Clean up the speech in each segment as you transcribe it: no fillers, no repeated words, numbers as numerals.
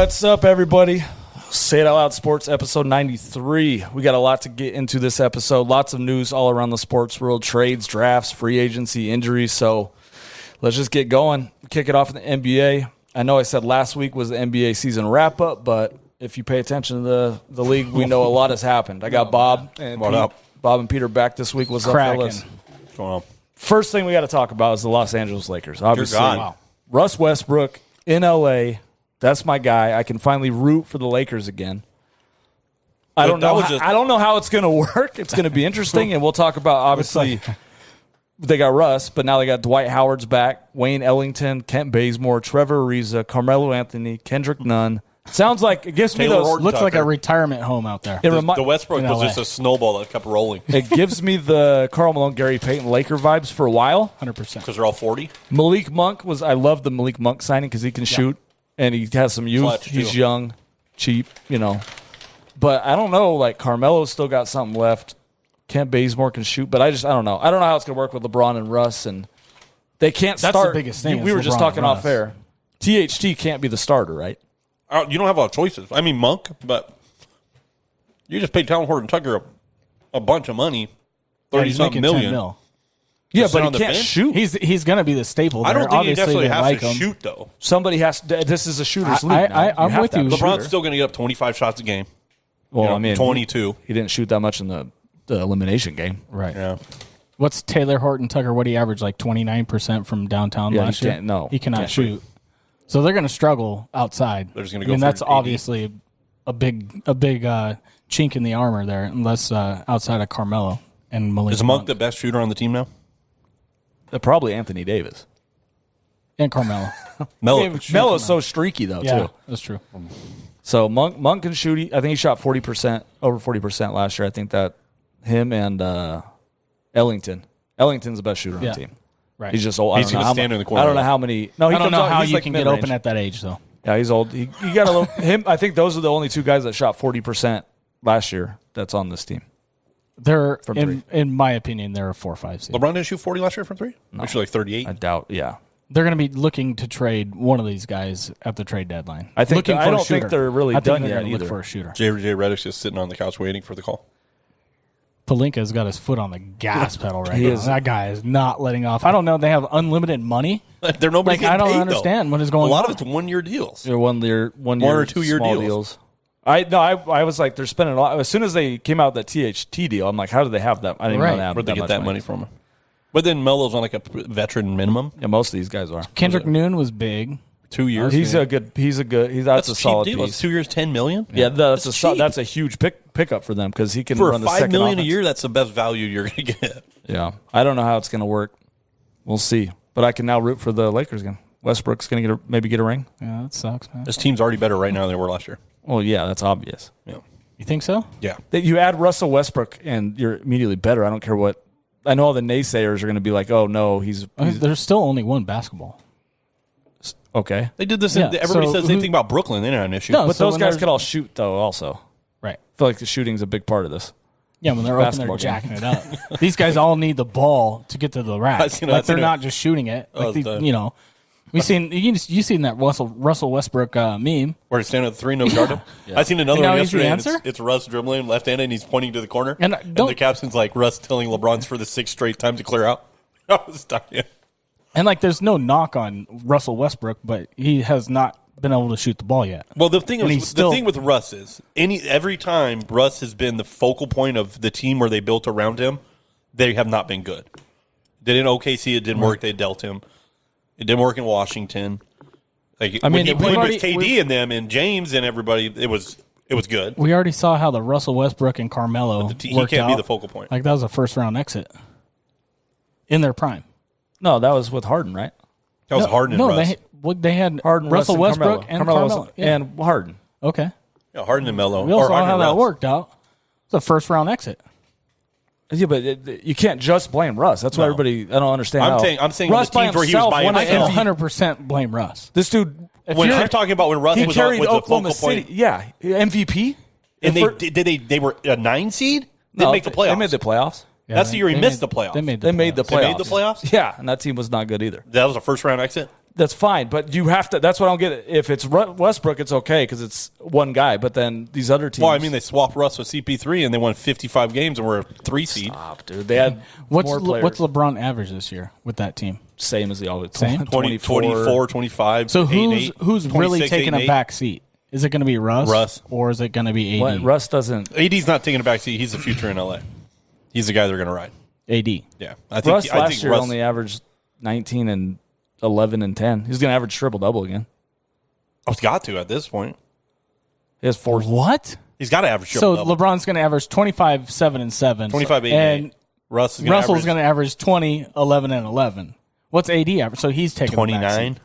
What's up, everybody? Say It Out Loud Sports, episode 93. We got a lot to get into this episode. Lots of news all around the sports world, trades, drafts, free agency, injuries. So let's just get going. Kick it off in the NBA. I know I said last week was the NBA season wrap-up, but if you pay attention to the league, we know a lot has happened. I got Bob and Bob and Peter back this week. What's up, fellas? What's going on? First thing we got to talk about is the Los Angeles Lakers. Obviously, Russ Westbrook in L.A., that's my guy. I can finally root for the Lakers again. I don't know how it's going to work. It's going to be interesting, and we'll talk about, obviously, they got Russ, but now they got Dwight Howard's back, Wayne Ellington, Kent Bazemore, Trevor Ariza, Carmelo Anthony, Kendrick Nunn. Sounds like it gives me those. Looks like a retirement home out there. The Westbrook was just a snowball that kept rolling. It gives me the Karl Malone, Gary Payton, Laker vibes for a while. 100%. Because they're all 40. Malik Monk I love the Malik Monk signing because he can shoot and he has some youth. Clutch, he's young, cheap, But I don't know. Like Carmelo's still got something left. Kent Bazemore can shoot, but I don't know. I don't know how it's going to work with LeBron and Russ, and they can't start. That's the biggest thing. We were just talking off air. THT can't be the starter, right? You don't have a lot of choices. I mean, Monk, but you just paid Talon Horton Tucker a bunch of money, 30-something million. Yeah, but he can't shoot. He's going to be the staple there. I don't think Obviously, he necessarily has to him. shoot, though. Somebody has to. This is a shooter's league. I'm with you. LeBron's still going to get up 25 shots a game. Well, I mean, 22. He didn't shoot that much in the elimination game. Right. Yeah. What's Taylor Horton Tucker? What do he average? Like 29% from downtown last year? He cannot shoot. So they're going to struggle outside. They're just going to go. That's obviously a big chink in the armor there, unless outside of Carmelo and Malik. Is Monk the best shooter on the team now? Probably Anthony Davis and Carmelo. Melo's so streaky though too. That's true. So Monk can shoot. I think he shot 40%, over 40% last year. I think that him and Ellington. Ellington's the best shooter on the team. Right. He's just old. He's going to stand in the corner. I don't know how many. No, I don't know how you like can get open at that age though. Yeah, he's old. He got a little. Him. I think those are the only two guys that shot 40% last year. That's on this team. They're in my opinion, they're a 4-5 seed. LeBron didn't shoot 40 last year from three. No. Actually, like 38. I doubt. Yeah. They're going to be looking to trade one of these guys at the trade deadline. I think. I don't think they're really done yet either. Look for a shooter. JJ Redick's just sitting on the couch waiting for the call. Pelinka's got his foot on the gas pedal right now. That guy is not letting off. I don't know. They have unlimited money. They're nobody getting I don't paid, understand what is going on. A lot of it's 1 year deals. They're 1 year, 1 or 2 year deals. I was like, they're spending a lot. As soon as they came out with that THT deal, I'm like, how did they have that? I didn't know that. Where'd they get that money from? But then Melo's on like a veteran minimum. Yeah, most of these guys are. Kendrick Nunn was big. 2 years. That's a solid deal. piece. It's 2 years, $10 million. Yeah, that's a huge pickup for them because he can for run the $5 second million offense. a year. That's the best value you're going to get. Yeah, I don't know how it's going to work. We'll see. But I can now root for the Lakers again. Westbrook's going to maybe get a ring. Yeah, that sucks, man. This team's already better right now than they were last year. Well, yeah, that's obvious. Yeah, you think so? Yeah. That you add Russell Westbrook and you're immediately better. I don't care what. I know all the naysayers are going to be like, "Oh no, he's." There's still only one basketball. Okay. They did this. Everybody says anything about Brooklyn. They didn't have an issue. No, but those guys could all shoot though. Also, right. I feel like the shooting's a big part of this. Yeah, when they're open, they're jacking it up. These guys all need the ball to get to the rack. They're not just shooting it. We've seen you seen that Russell Westbrook meme where he's standing at the three, no guard him. Yeah. I seen another one yesterday. It's Russ dribbling left-handed, and he's pointing to the corner. And the caption's like Russ telling LeBron's for the 6th straight time to clear out. I was dying. And there's no knock on Russell Westbrook, but he has not been able to shoot the ball yet. Well, the thing with Russ is every time Russ has been the focal point of the team where they built around him, they have not been good. They did in OKC, it didn't work. They dealt him. It didn't work in Washington. When he played with KD and them and James and everybody, it was good. We already saw how the Russell Westbrook and Carmelo he can't be the focal point. That was a first-round exit in their prime. No, that was with Harden, right? That was Harden and Russ. They had Harden, Russell Westbrook and Carmelo. And Harden. Okay. Yeah, Harden and Melo. We all saw how that worked out. It's a first-round exit. Yeah, but you can't just blame Russ. That's why everybody. I don't understand. I'm saying Russ the teams where he was by himself. I can 100% blame Russ. This dude. I'm talking about when Russ was carried the Oklahoma focal point. City. Yeah, MVP. And they were a 9 seed. They didn't make the playoffs. They made the playoffs. Yeah, That's the year he missed the playoffs. They made the playoffs. They made the playoffs. Yeah, and that team was not good either. That was a first round exit. That's fine, but you have to. That's what I don't get. If it's Westbrook, it's okay because it's one guy. But then these other teams. Well, I mean, they swapped Russ with CP3 and they won 55 games and were a 3 seed. Stop, dude. They had what's more players. What's LeBron average this year with that team? Same as the always. Same? 24, 25. So 8, who's really taking a back seat? Is it going to be Russ? Or is it going to be AD? What? Russ doesn't. AD's not taking a back seat. He's the future in LA. He's the guy they're going to ride. AD. Yeah. Russ last year only averaged 19 and 11 and 10. He's going to average triple-double again. Oh, he's got to at this point. He has 4. What? He's got to average triple-double. So LeBron's going to average 25, 7, and 7. 25, 8, and 8. Russell's going to average 20, 11, and 11. What's AD average? So he's taking 29.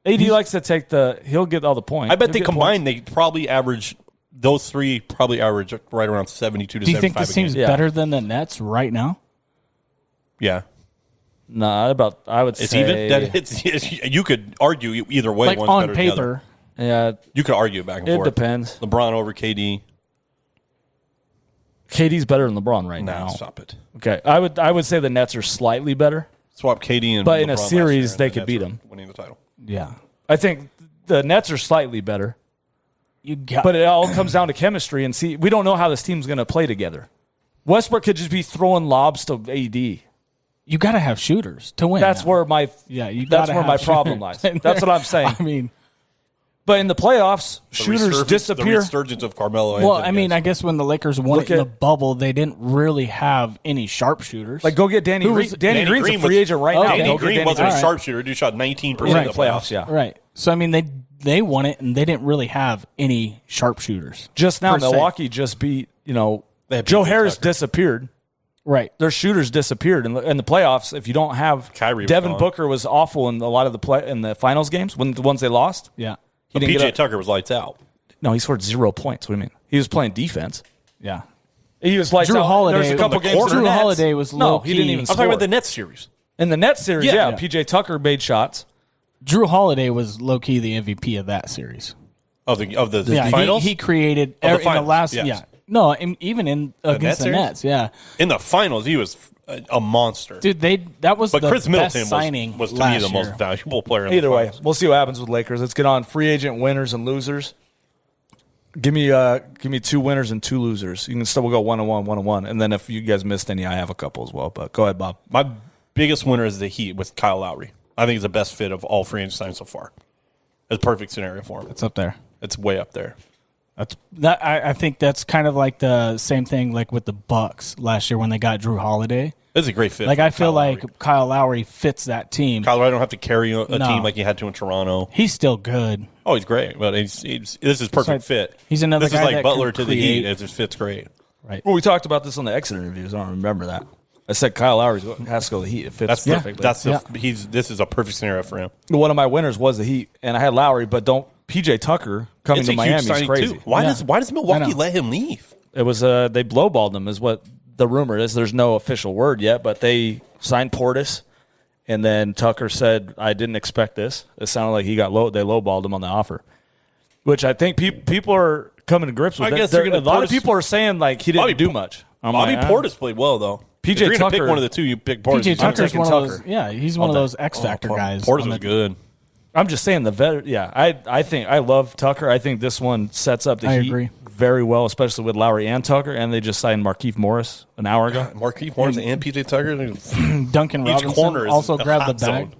AD likes to take he'll get all the points. I bet they combined, they probably average, those three probably average right around 72 to 75. Do you think this team's better than the Nets right now? Yeah. Nah, I would say. It's even. You could argue either way. Like one's on better than the other. paper. Yeah. You could argue back and forth. It depends. LeBron over KD. KD's better than LeBron right now. Stop it. Okay. I would say the Nets are slightly better. Swap KD and But LeBron in a series, they could beat them. Winning the title. Yeah. I think the Nets are slightly better. But it all comes down to chemistry. And see, we don't know how this team's going to play together. Westbrook could just be throwing lobs to AD. You got to have shooters to win. That's where my problem lies. That's what I'm saying. I mean, but in the playoffs, shooters disappear. The resurgence of Carmelo. Well, I mean, I guess when the Lakers won it in the bubble, they didn't really have any sharpshooters. Like, go get Danny Green. Danny Green's a free agent right now. Danny Green wasn't a sharpshooter. He shot 19% in the playoffs. Yeah, right. So I mean, they won it, and they didn't really have any sharpshooters. Just now, Milwaukee just beat. Joe Harris disappeared. Right. Their shooters disappeared in the playoffs. If you don't have Kyrie, Devin Booker was awful in a lot of in the finals games when the ones they lost. Yeah. PJ Tucker was lights out. No, he scored 0 points. What do you mean? He was playing defense. Yeah. He was lights Drew out. Holiday, There's a couple games. Drew Holiday was low he didn't even score. I'm talking about the Nets series. In the Nets series, yeah. PJ Tucker made shots. Drew Holiday was low key the MVP of that series. Of the finals? He created in the last No, even in against the Nets, yeah. In the finals, he was a monster. Dude, that was the Chris Middleton best signing was to me the most valuable player in Either the way, finals. we'll see what happens with Lakers. Let's get on free agent winners and losers. Give me 2 winners and 2 losers. You can still go 1-1, and then if you guys missed any, I have a couple as well. But go ahead, Bob. My biggest winner is the Heat with Kyle Lowry. I think it's the best fit of all free agent signings so far. It's a perfect scenario for him. It's up there. It's way up there. I think that's kind of like the same thing like with the Bucks last year when they got Drew Holiday. It's a great fit. Like I feel like Kyle Lowry fits that team. Kyle Lowry don't have to carry a team like he had to in Toronto. He's still good. Oh, he's great. But this is perfect fit. He's another This guy is like that Butler can to the Heat. create. It just fits great. Right. Well, we talked about this on the exit interviews. I don't remember that. I said Kyle Lowry has to go to the Heat. It fits perfectly. This is a perfect scenario for him. One of my winners was the Heat, and I had Lowry, but PJ Tucker coming to Miami is crazy. Too. Why does Milwaukee let him leave? It was they blowballed him is what the rumor is. There's no official word yet, but they signed Portis, and then Tucker said, "I didn't expect this." It sounded like they lowballed him on the offer, which I think people are coming to grips with. I guess a lot of people are saying like he didn't do much. Bobby Portis played well though. PJ If you're Tucker, pick one of the two, you pick Portis. PJ Tucker's one of those. Yeah, he's one of those X Factor guys. Portis was good. I'm just saying I think I love Tucker. I think this one sets up the Heat very well, especially with Lowry and Tucker, and they just signed Markieff Morris an hour ago. Markieff Morris and PJ Tucker. Duncan Robinson also grabbed the bag.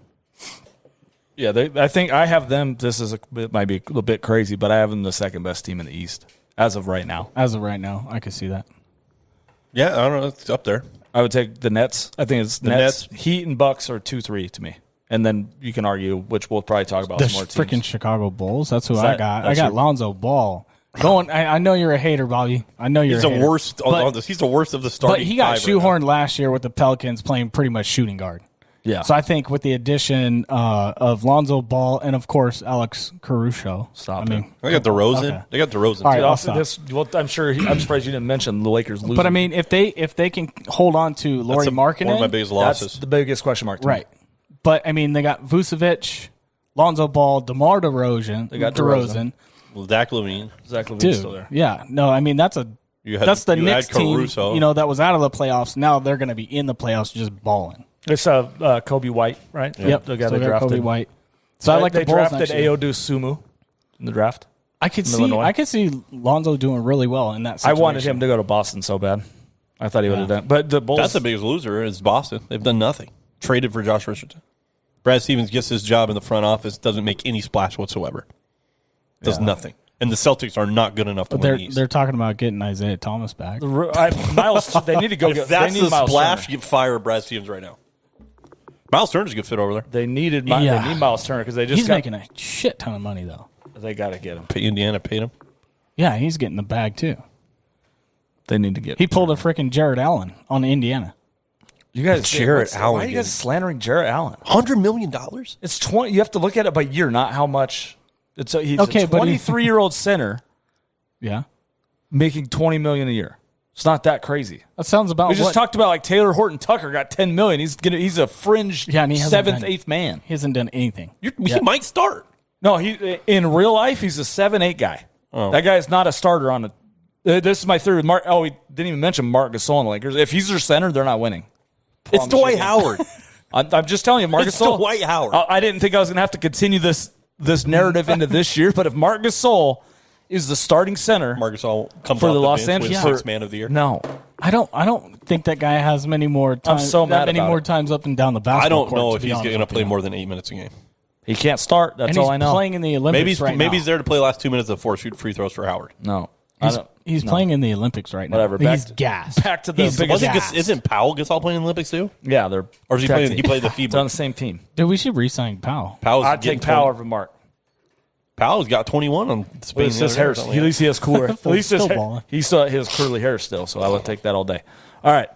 Yeah, I think I have them. It might be a little bit crazy, but I have them the second best team in the East as of right now. I could see that. Yeah, I don't know. It's up there. I would take the Nets. I think it's Nets. Heat and Bucks are 2-3 to me. And then you can argue, which we'll probably talk about some more teams. Freaking Chicago Bulls. That's who I got. I got Lonzo Ball. I know you're a hater, Bobby. I know you're a hater. He's the worst of the starting. But he got shoehorned last year with the Pelicans playing pretty much shooting guard. Yeah. So I think with the addition of Lonzo Ball and, of course, Alex Caruso. They got DeRozan. Okay. They got DeRozan. All right, I'm surprised you didn't mention the Lakers losing. But, I mean, if they can hold on to Lauri Markkanen. One of my biggest losses. That's the biggest question mark to me. Right. But, I mean, they got Vucevic, Lonzo Ball, DeMar DeRozan. They got DeRozan. Zach LaVine. Dude, still there. Yeah. No, I mean, that's the Knicks team, that was out of the playoffs. Now they're going to be in the playoffs just balling. It's Kobe White, right? Yep. The guy they drafted. Kobe White. So I like they the Bulls drafted next year. Ayo Dosunmu in the draft. I could see Lonzo doing really well in that situation. I wanted him to go to Boston so bad. I thought he would have done. But the Bulls. That's the biggest loser is Boston. They've done nothing. Traded for Josh Richardson. Brad Stevens gets his job in the front office, doesn't make any splash whatsoever. Does nothing. And the Celtics are not good enough to win the East. They're talking about getting Isaiah Thomas back. Miles, they need to go get. If that's they need the splash, Turner. you fire Brad Stevens right now. Miles Turner's a good fit over there. They need Miles Turner because they just He's making a shit ton of money though. They got to get him. Indiana paid him. Yeah, he's getting the bag too. They need to get. He pulled a freaking Jared Allen on Indiana. You guys, Jared Allen. Why are you guys slandering Jared Allen? $100 million. It's 20. You have to look at it by year, not how much. He's a 23-year-old center. Yeah, making $20 million a year. It's not that crazy. That sounds about. We just talked about like Taylor Horton Tucker got $10 million. He's a fringe seventh, eighth man. He hasn't done anything. He might start. No, he in real life he's a 7-8 guy. Oh. That guy is not a starter on a. This is my theory with Mark. Oh, we didn't even mention Marc Gasol on the Lakers. If he's their center, they're not winning. It's Dwight Howard. I'm just telling you, Marc Gasol. It's Dwight Howard. I didn't think I was going to have to continue this narrative into this year, but if Marc Gasol is the starting center, Marc Gasol comes for the Los Angeles Sixth Man of the Year. No, I don't think that guy has many more times. Times up and down the basketball court. I don't know if he's going to play more than 8 minutes a game. He can't start. That's all I know. He's playing in the Olympics maybe he's there to play the last 2 minutes of 4 shoot free throws for Howard. No. He's playing in the Olympics right now. Whatever. He's gassed. Back to the biggest. Isn't Powell Gasol playing in the Olympics too? Yeah, they're. Or is he playing? He played the FIBA. It's on the same team. Dude, we should re-sign Powell. I'd take Powell over Mark. Powell's got 21 on Spain. At least he has cooler. At least he still his curly hair still. So I would take that all day. All right,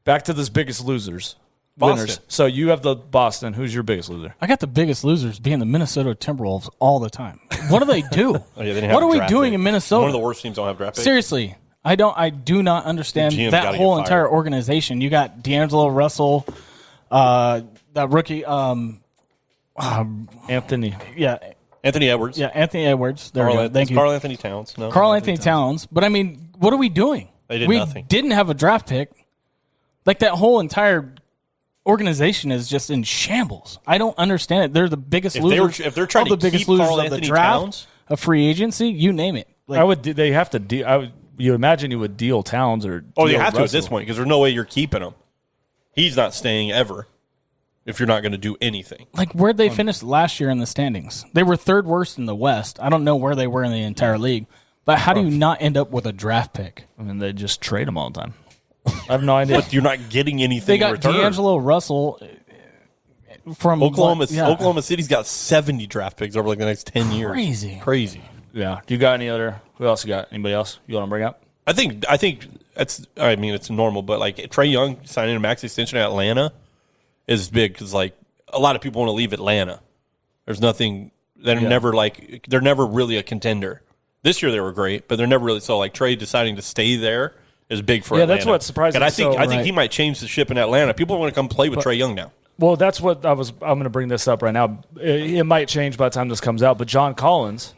back to this biggest losers. Winners. So you have the Boston. Who's your biggest loser? I got the biggest losers being the Minnesota Timberwolves all the time. What do they do? What are we doing in Minnesota? One of the worst teams don't have draft picks. Seriously, I do not understand that whole entire organization. You got D'Angelo Russell, that rookie, Anthony. Yeah. Anthony Edwards. Yeah, Anthony Edwards. There we go. Thank you. Carl Anthony Towns. No, Carl Anthony Towns. But I mean, what are we doing? They did nothing. We didn't have a draft pick. Like that whole entire organization is just in shambles. I don't understand it. They're the biggest losers. If they're trying to keep Carl Anthony Towns, a free agency, you name it. Like, they have to deal. You imagine you would deal Towns or. Oh, you have to at this point because there's no way you're keeping him. He's not staying ever. If you're not going to do anything. Like, where'd they finish last year in the standings? They were third worst in the West. I don't know where they were in the entire league. But how do you not end up with a draft pick? I mean, they just trade them all the time. I have no idea. But you're not getting anything in return. They got D'Angelo Russell from Oklahoma. Oklahoma City's got 70 draft picks over like the next 10 years. Crazy. Yeah. Do you got any other? Who else you got? Anybody else you want to bring up? I think it's. I mean, it's normal, but like Trae Young signing a max extension at Atlanta is big because like a lot of people want to leave Atlanta. There's nothing. They're never really a contender. This year they were great, but they're never really so. Like Trae deciding to stay there is big for Atlanta. Yeah, that's what surprised me. And I think he might change the ship in Atlanta. People want to come play with Trae Young now. Well, that's what I'm going to bring this up right now. It might change by the time this comes out, but John Collins,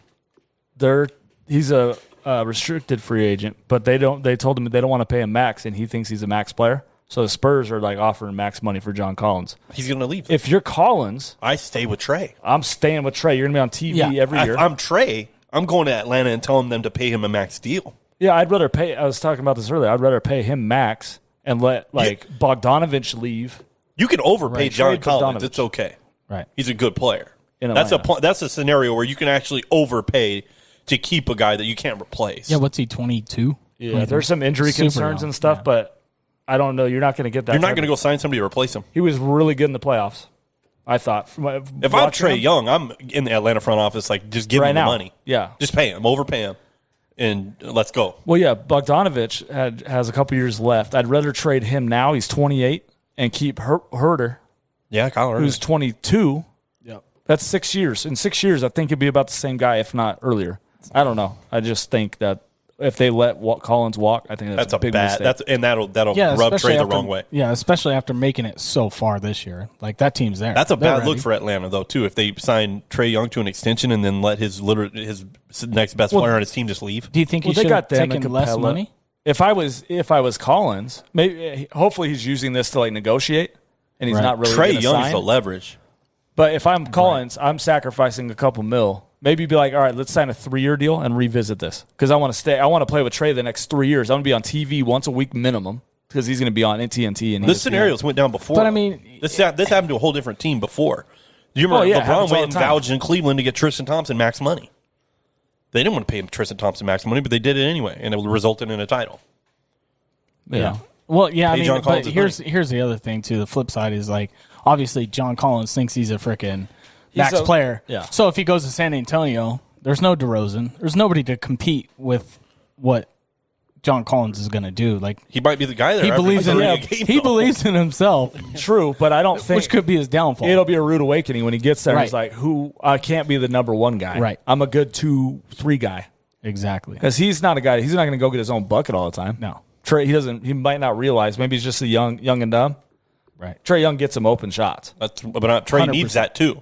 he's a restricted free agent, but they told him they don't want to pay him max, and he thinks he's a max player. So the Spurs are like offering max money for John Collins. He's going to leave. If you're Collins, I stay with Trae. I'm staying with Trae. You're going to be on TV every year. I'm Trae. I'm going to Atlanta and telling them to pay him a max deal. Yeah, I'd rather pay. I was talking about this earlier. I'd rather pay him max and let Bogdanovich leave. You can overpay John Collins. It's okay. Right. He's a good player. That's a scenario where you can actually overpay to keep a guy that you can't replace. Yeah, what's he, 22? Yeah, there's some injury concerns and stuff, but I don't know. You're not going to get that. You're not going to go sign somebody to replace him. He was really good in the playoffs, I thought. If I'm Trae Young, I'm in the Atlanta front office, like, just give him the money. Yeah. Just pay him, overpay him, and let's go. Well, yeah, Bogdanovich has a couple years left. I'd rather trade him now. He's 28, and keep Herter. Yeah, Kyle Herter. Who's 22. Yep. That's 6 years. In 6 years, I think he'd be about the same guy, if not earlier. I don't know. I just think that if they let Collins walk, I think that's a big mistake. That'll rub Trae the wrong way. Yeah, especially after making it so far this year. Like, that team's there. That's a bad look for Atlanta, though, too. If they sign Trae Young to an extension and then let his next best player on his team just leave. Do you think he should have taken less money? If I was Collins, hopefully he's using this to like negotiate, and he's not really Trae Young's the leverage. But if I'm Collins, I'm sacrificing a couple mil. Maybe be like, all right, let's sign a 3-year deal and revisit this because I want to stay. I want to play with Trey the next 3 years. I'm going to be on TV once a week minimum because he's going to be on TNT. And this scenarios went down before. But I mean, this happened to a whole different team before. Do you remember LeBron went and vouched in Cleveland to get Tristan Thompson max money? They didn't want to pay Tristan Thompson max money, but they did it anyway, and it resulted in a title. Yeah. Well, yeah. I mean, but here's the other thing too. The flip side is like obviously John Collins thinks he's a freaking max player. Yeah. So if he goes to San Antonio, there's no DeRozan. There's nobody to compete with what John Collins is going to do. Like he might be the guy there. He believes in he believes in himself. True, but I don't think which could be his downfall. It'll be a rude awakening when he gets there. Right. He's like, I can't be the number one guy. Right. I'm a good 2-3 guy. Exactly. Because he's not a guy. He's not going to go get his own bucket all the time. No. Trey, he might not realize. Maybe he's just a young and dumb. Right. Trey Young gets him open shots. But Trey 100%. Needs that too.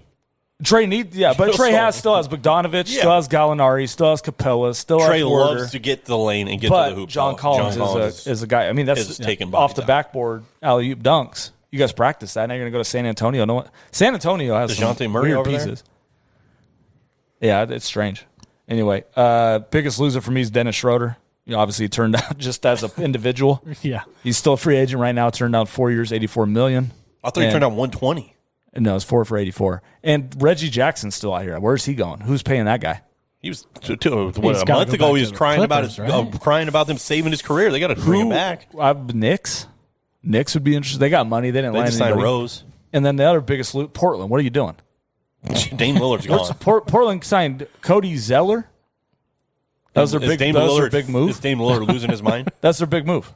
Trey but Trey still has Bogdanovich, still has Gallinari, still has Capella, still Trey has Porter. loves to get to the lane and get to the hoop. John Collins is a guy. I mean, that's off the backboard alley-oop dunks. You guys practice that. Now you're going to go to San Antonio. No, San Antonio has some Murray weird pieces. Yeah, it's strange. Anyway, biggest loser for me is Dennis Schroeder. Obviously, he turned out just as an individual. Yeah, he's still a free agent right now. Turned down 4 years, $84 million. I thought he turned down 120. No, it's 4 for 84. And Reggie Jackson's still out here. Where's he going? Who's paying that guy? He was a month ago. He was crying about them saving his career. They got to bring him back. Knicks would be interested. They got money. They didn't land sign Rose. And then the other biggest loot, Portland. What are you doing? Dame Lillard's gone. Portland signed Cody Zeller. That was their big move. Is Dame Lillard losing his mind? That's their big move.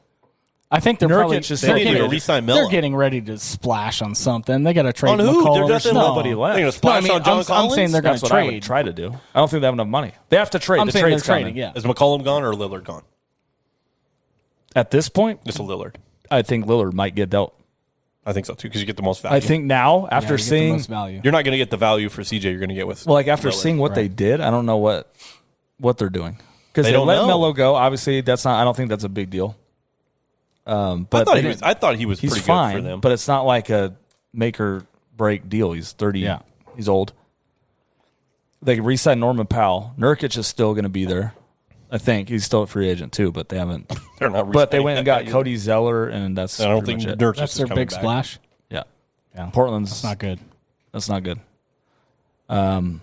I think they're they're getting ready to splash on something. They got to trade on who? McCullers. Nobody left. They're going to splash on John Collins? I'm saying they're going to trade. What I would try to do. I don't think they have enough money. They have to trade. I'm saying they're trading, yeah. Is McCollum gone or Lillard gone? At this point? Just a Lillard. I think Lillard might get dealt. I think so, too, because you get the most value. I think now, after seeing... You're not going to get the value for CJ you're going to get with after seeing what they did, I don't know what they're doing. Because they let Melo go. Obviously, I don't think that's a big deal. But I thought he was pretty fine, good for them. But it's not like a make or break deal. He's 30. Yeah. He's old. They can re-sign Norman Powell. Nurkic is still going to be there. I think he's still a free agent too, but they haven't. They're not. But they went and got Cody Zeller, and that's. I don't think Nurkic that's their big splash. Yeah. Portland's that's not good. That's not good. Who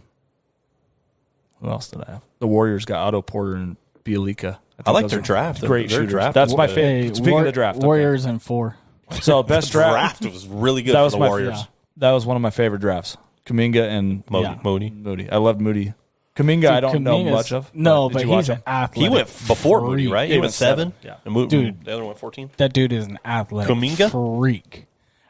else did I have? The Warriors got Otto Porter and Bielika. I like their draft. Great shooters. Draft. That's my favorite. Speaking of the draft, Warriors in 4. So best draft was really good for the Warriors. That was one of my favorite drafts. Kuminga and Moody. I loved Moody. Kuminga, I don't know much of. No, but he's an athletic. He went before Moody, right? He went 7. Yeah. And dude, the other one went 14. That dude is an athletic freak.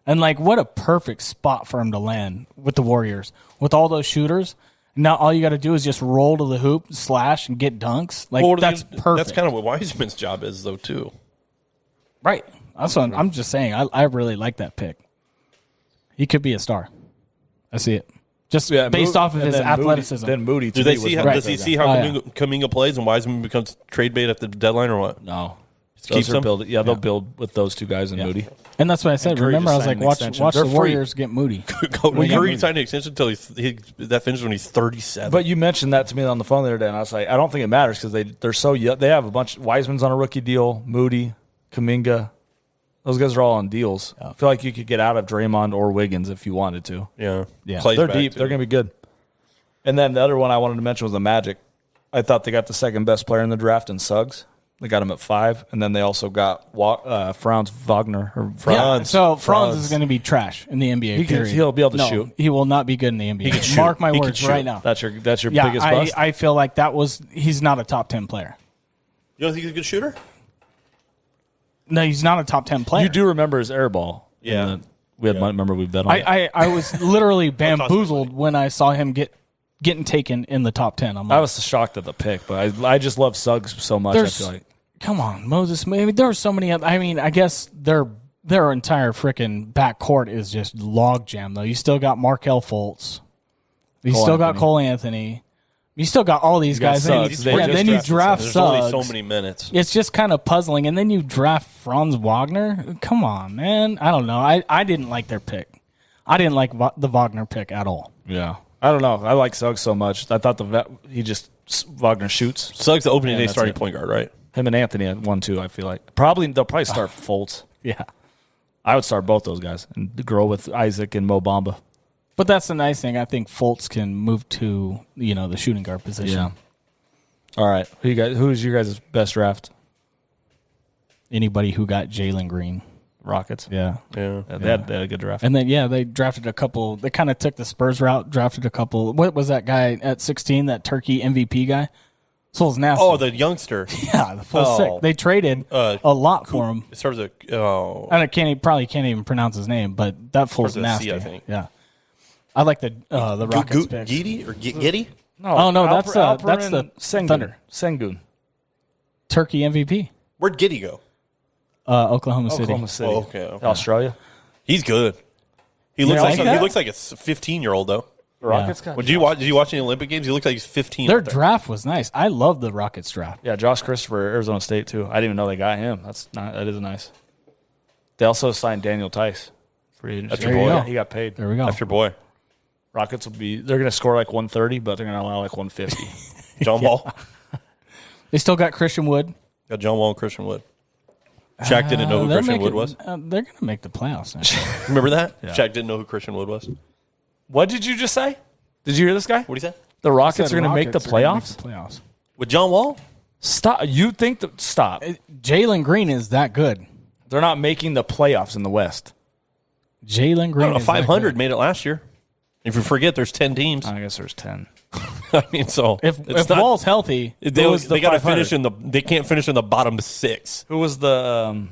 And what a perfect spot for him to land with the Warriors. With all those shooters. Now all you got to do is just roll to the hoop, slash, and get dunks. That's perfect. That's kind of what Wiseman's job is, though, too. Right. That's what I'm just saying. I really like that pick. He could be a star. I see it. Just based off of his athleticism. Then Moody. Does he see how Kuminga plays and Wiseman becomes trade bait at the deadline or what? No. They'll build with those two guys and Moody. And that's what I said. Remember, I was like, watch the Warriors get Moody. Curry signed an extension until that finished when he's 37. But you mentioned that to me on the phone the other day, and I was like, I don't think it matters because they're so young. They have a bunch. Wiseman's on a rookie deal. Moody, Kuminga. Those guys are all on deals. I feel like you could get out of Draymond or Wiggins if you wanted to. Yeah. They're deep. Too. They're going to be good. And then the other one I wanted to mention was the Magic. I thought they got the second best player in the draft in Suggs. They got him at 5, and then they also got Franz Wagner. So Franz is going to be trash in the NBA. He'll be able to shoot. He will not be good in the NBA. Mark my words right now. That's your biggest bust? I feel like he's not a top 10 player. You don't think he's a good shooter? No, he's not a top 10 player. You do remember his air ball. Yeah. Remember we bet on it. I was literally bamboozled when I saw him getting taken in the top 10. I was shocked at the pick, but I just love Suggs so much. I feel like. Come on, Moses. I mean, there are so many. I guess their entire freaking backcourt is just logjam, though. You still got Markelle Fultz. You still got Cole Anthony. You still got all these guys. Then you draft Suggs. There's only so many minutes. It's just kind of puzzling. And then you draft Franz Wagner. Come on, man. I don't know. I didn't like their pick. I didn't like the Wagner pick at all. Yeah. I don't know. I like Suggs so much. I thought Wagner shoots. Suggs the opening day starting point guard, right? Him and Anthony at 1-2, I feel like. They'll probably start Fultz. Yeah. I would start both those guys and grow with Isaac and Mo Bamba. But that's the nice thing. I think Fultz can move to, the shooting guard position. Yeah. All right. Who's your guys' best draft? Anybody who got Jalen Green. Rockets. Yeah. They had a good draft. And then, they drafted a couple. They kind of took the Spurs route, drafted a couple. What was that guy at 16, that Turkey MVP guy? Soul's nasty. Oh, the youngster. Yeah, the full sick. They traded a lot for him. It starts with I probably can't even pronounce his name, but that fool's nasty. I think. Yeah. I like the Rockets picks. Giddy or Giddy? No, that's the Sengun. Thunder. Sengun. Turkey MVP. Where'd Giddy go? Oklahoma City. Oh, okay. Australia. He's good. He looks like that? he looks like a 15-year-old though. The Rockets got. Did you watch any Olympic games? He looked like he's 15. Their draft was nice. I love the Rockets draft. Yeah, Josh Christopher, Arizona State too. I didn't even know they got him. That is nice. They also signed Daniel Tice. That's your boy. He got paid. There we go. That's your boy. Rockets they're going to score like 130, but they're going to allow like 150. John Wall. They still got Christian Wood. Got John Wall and Christian Wood. Shaq didn't know who Christian Wood was. They're going to make the playoffs now. Remember that? Yeah. Shaq didn't know who Christian Wood was. What did you just say? Did you hear this guy? What did he say? The Rockets are going to make the playoffs? With John Wall? Stop. You think stop. Jalen Green is that good. They're not making the playoffs in the West. Jalen Green is 500 made it last year. If you forget, there's 10 teams. I guess there's 10. I mean, so if Wall's healthy, they got to finish they can't finish in the bottom 6. Who was the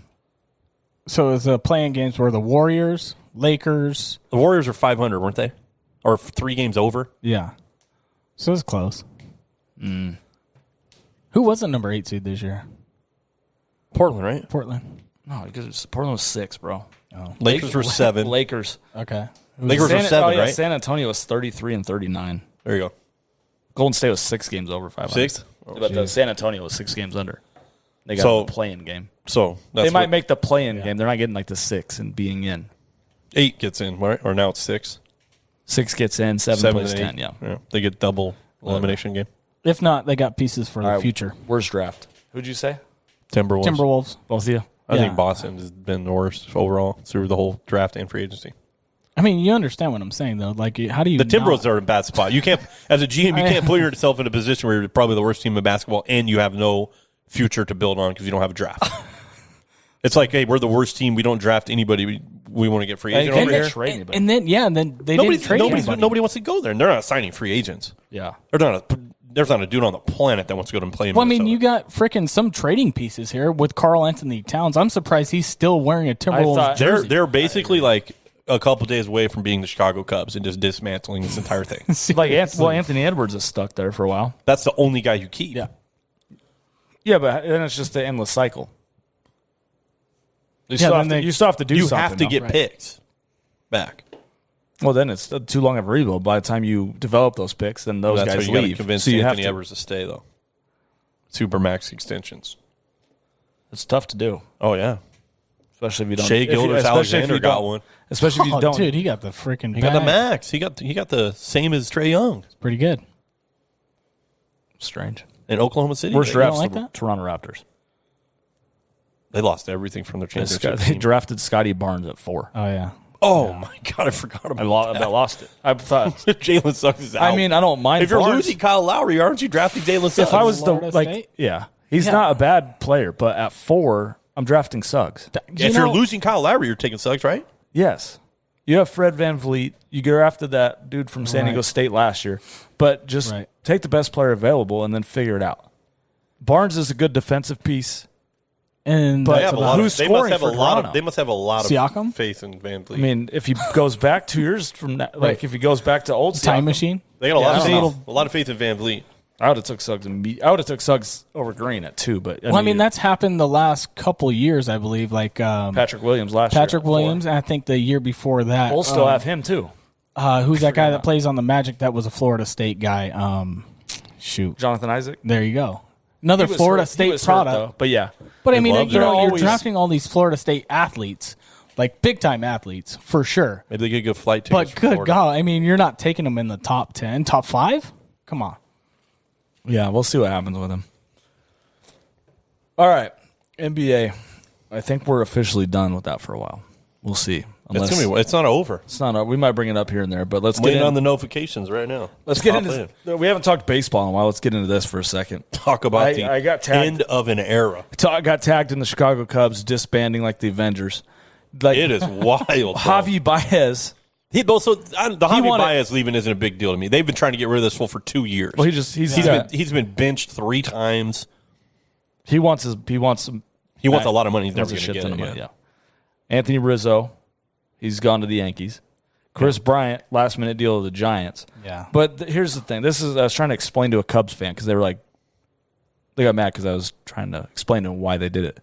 So it was the playing games were the Warriors, Lakers. The Warriors are 500, weren't they? Or 3 games over? Yeah. So it's close. Who was the number 8 seed this year? Portland, right? Portland. No, because Portland was 6, bro. Oh. Lakers were 7. Lakers. Okay. Lakers were 7, right? San Antonio was 33 and 39. There you go. Golden State was 6 games over 500. 6? But San Antonio was 6 games under. They got the play-in game. So they might make the play-in game. They're not getting like the 6 and being in. 8 gets in, right? Or now it's 6. 6 gets in, 7 plays 10. Yeah, they get double elimination game. If not, they got pieces for the future. Worst draft. Who'd you say? Timberwolves. Both of you. I think Boston has been the worst overall through the whole draft and free agency. I mean, you understand what I'm saying, though. Like, how do you? The Timberwolves are in a bad spot. You can't, as a GM, you can't put yourself in a position where you're probably the worst team in basketball, and you have no future to build on because you don't have a draft. It's like, hey, we're the worst team. We don't draft anybody. We want to get free agent over here. Trade anybody. And then they didn't trade anybody. Nobody wants to go there, and they're not signing free agents. Yeah, there's not a dude on the planet that wants to go and play in Well, Minnesota. I mean, you got freaking some trading pieces here with Karl Anthony Towns. I'm surprised he's still wearing a Timberwolves jersey. They're basically like a couple days away from being the Chicago Cubs and just dismantling this entire thing. Anthony Edwards is stuck there for a while. That's the only guy you keep. Yeah, but then it's just an endless cycle. You still have to do something. You have to get picks back. Well, then it's too long of a rebuild. By the time you develop those picks, then those guys leave. You convince Anthony Edwards to stay, though. Supermax extensions. It's tough to do. Oh, yeah. Especially if you don't. Shea Gilgeous-Alexander got one. Especially if you don't. Dude, he got the freaking. He got the max. He got the same as Trae Young. It's pretty good. Strange. In Oklahoma City. Worst drafts like the Toronto Raptors. They lost everything from their championship. They drafted Scotty Barnes at 4. Oh yeah. Oh my God, I forgot about that. I lost it. I thought Jalen Suggs is out. I mean, I don't mind. If you're losing Kyle Lowry, aren't you drafting Jalen Suggs? If I was State? he's not a bad player, but at 4, I'm drafting Suggs. If you're losing Kyle Lowry, you're taking Suggs, right? Yes. You have Fred VanVleet. You go after that dude from San Diego State last year, but just take the best player available and then figure it out. Barnes is a good defensive piece. And but who's scoring for Toronto? They must have a lot Siakam? of faith in VanVleet. I mean, if he goes back 2 years from now, if he goes back to old time Siakam, machine, they got a lot of faith in VanVleet. I would have took Suggs. I would have took Suggs over Green at 2, but I mean that's happened the last couple years, I believe. Like Patrick Williams last year. Patrick Williams, and I think the year before that. Bulls still have him too. Who's that guy that plays on the Magic? That was a Florida State guy. Jonathan Isaac. There you go. Another Florida State product. But yeah. But I mean, you're drafting all these Florida State athletes. Like big-time athletes, for sure. Maybe they get good flight tickets. But good God, I mean, you're not taking them in the top 10, top 5? Come on. Yeah, we'll see what happens with him. All right, NBA. I think we're officially done with that for a while. We'll see. It's not over. It's not. We might bring it up here and there, but let's get on the notifications right now. Let's get into. We haven't talked baseball in a while. Let's get into this for a second. Talk about I got tagged, end of an era. I got tagged in the Chicago Cubs disbanding like the Avengers. Like, it is wild. Javi Baez. The Javi Baez leaving isn't a big deal to me. They've been trying to get rid of this fool for 2 years. Well, he's been benched 3 times. He wants a lot of money. He's never going to get it. Yeah. Anthony Rizzo, he's gone to the Yankees. Chris Bryant, last minute deal of the Giants. Yeah. But here's the thing. I was trying to explain to a Cubs fan because they were like, they got mad because I was trying to explain to them why they did it.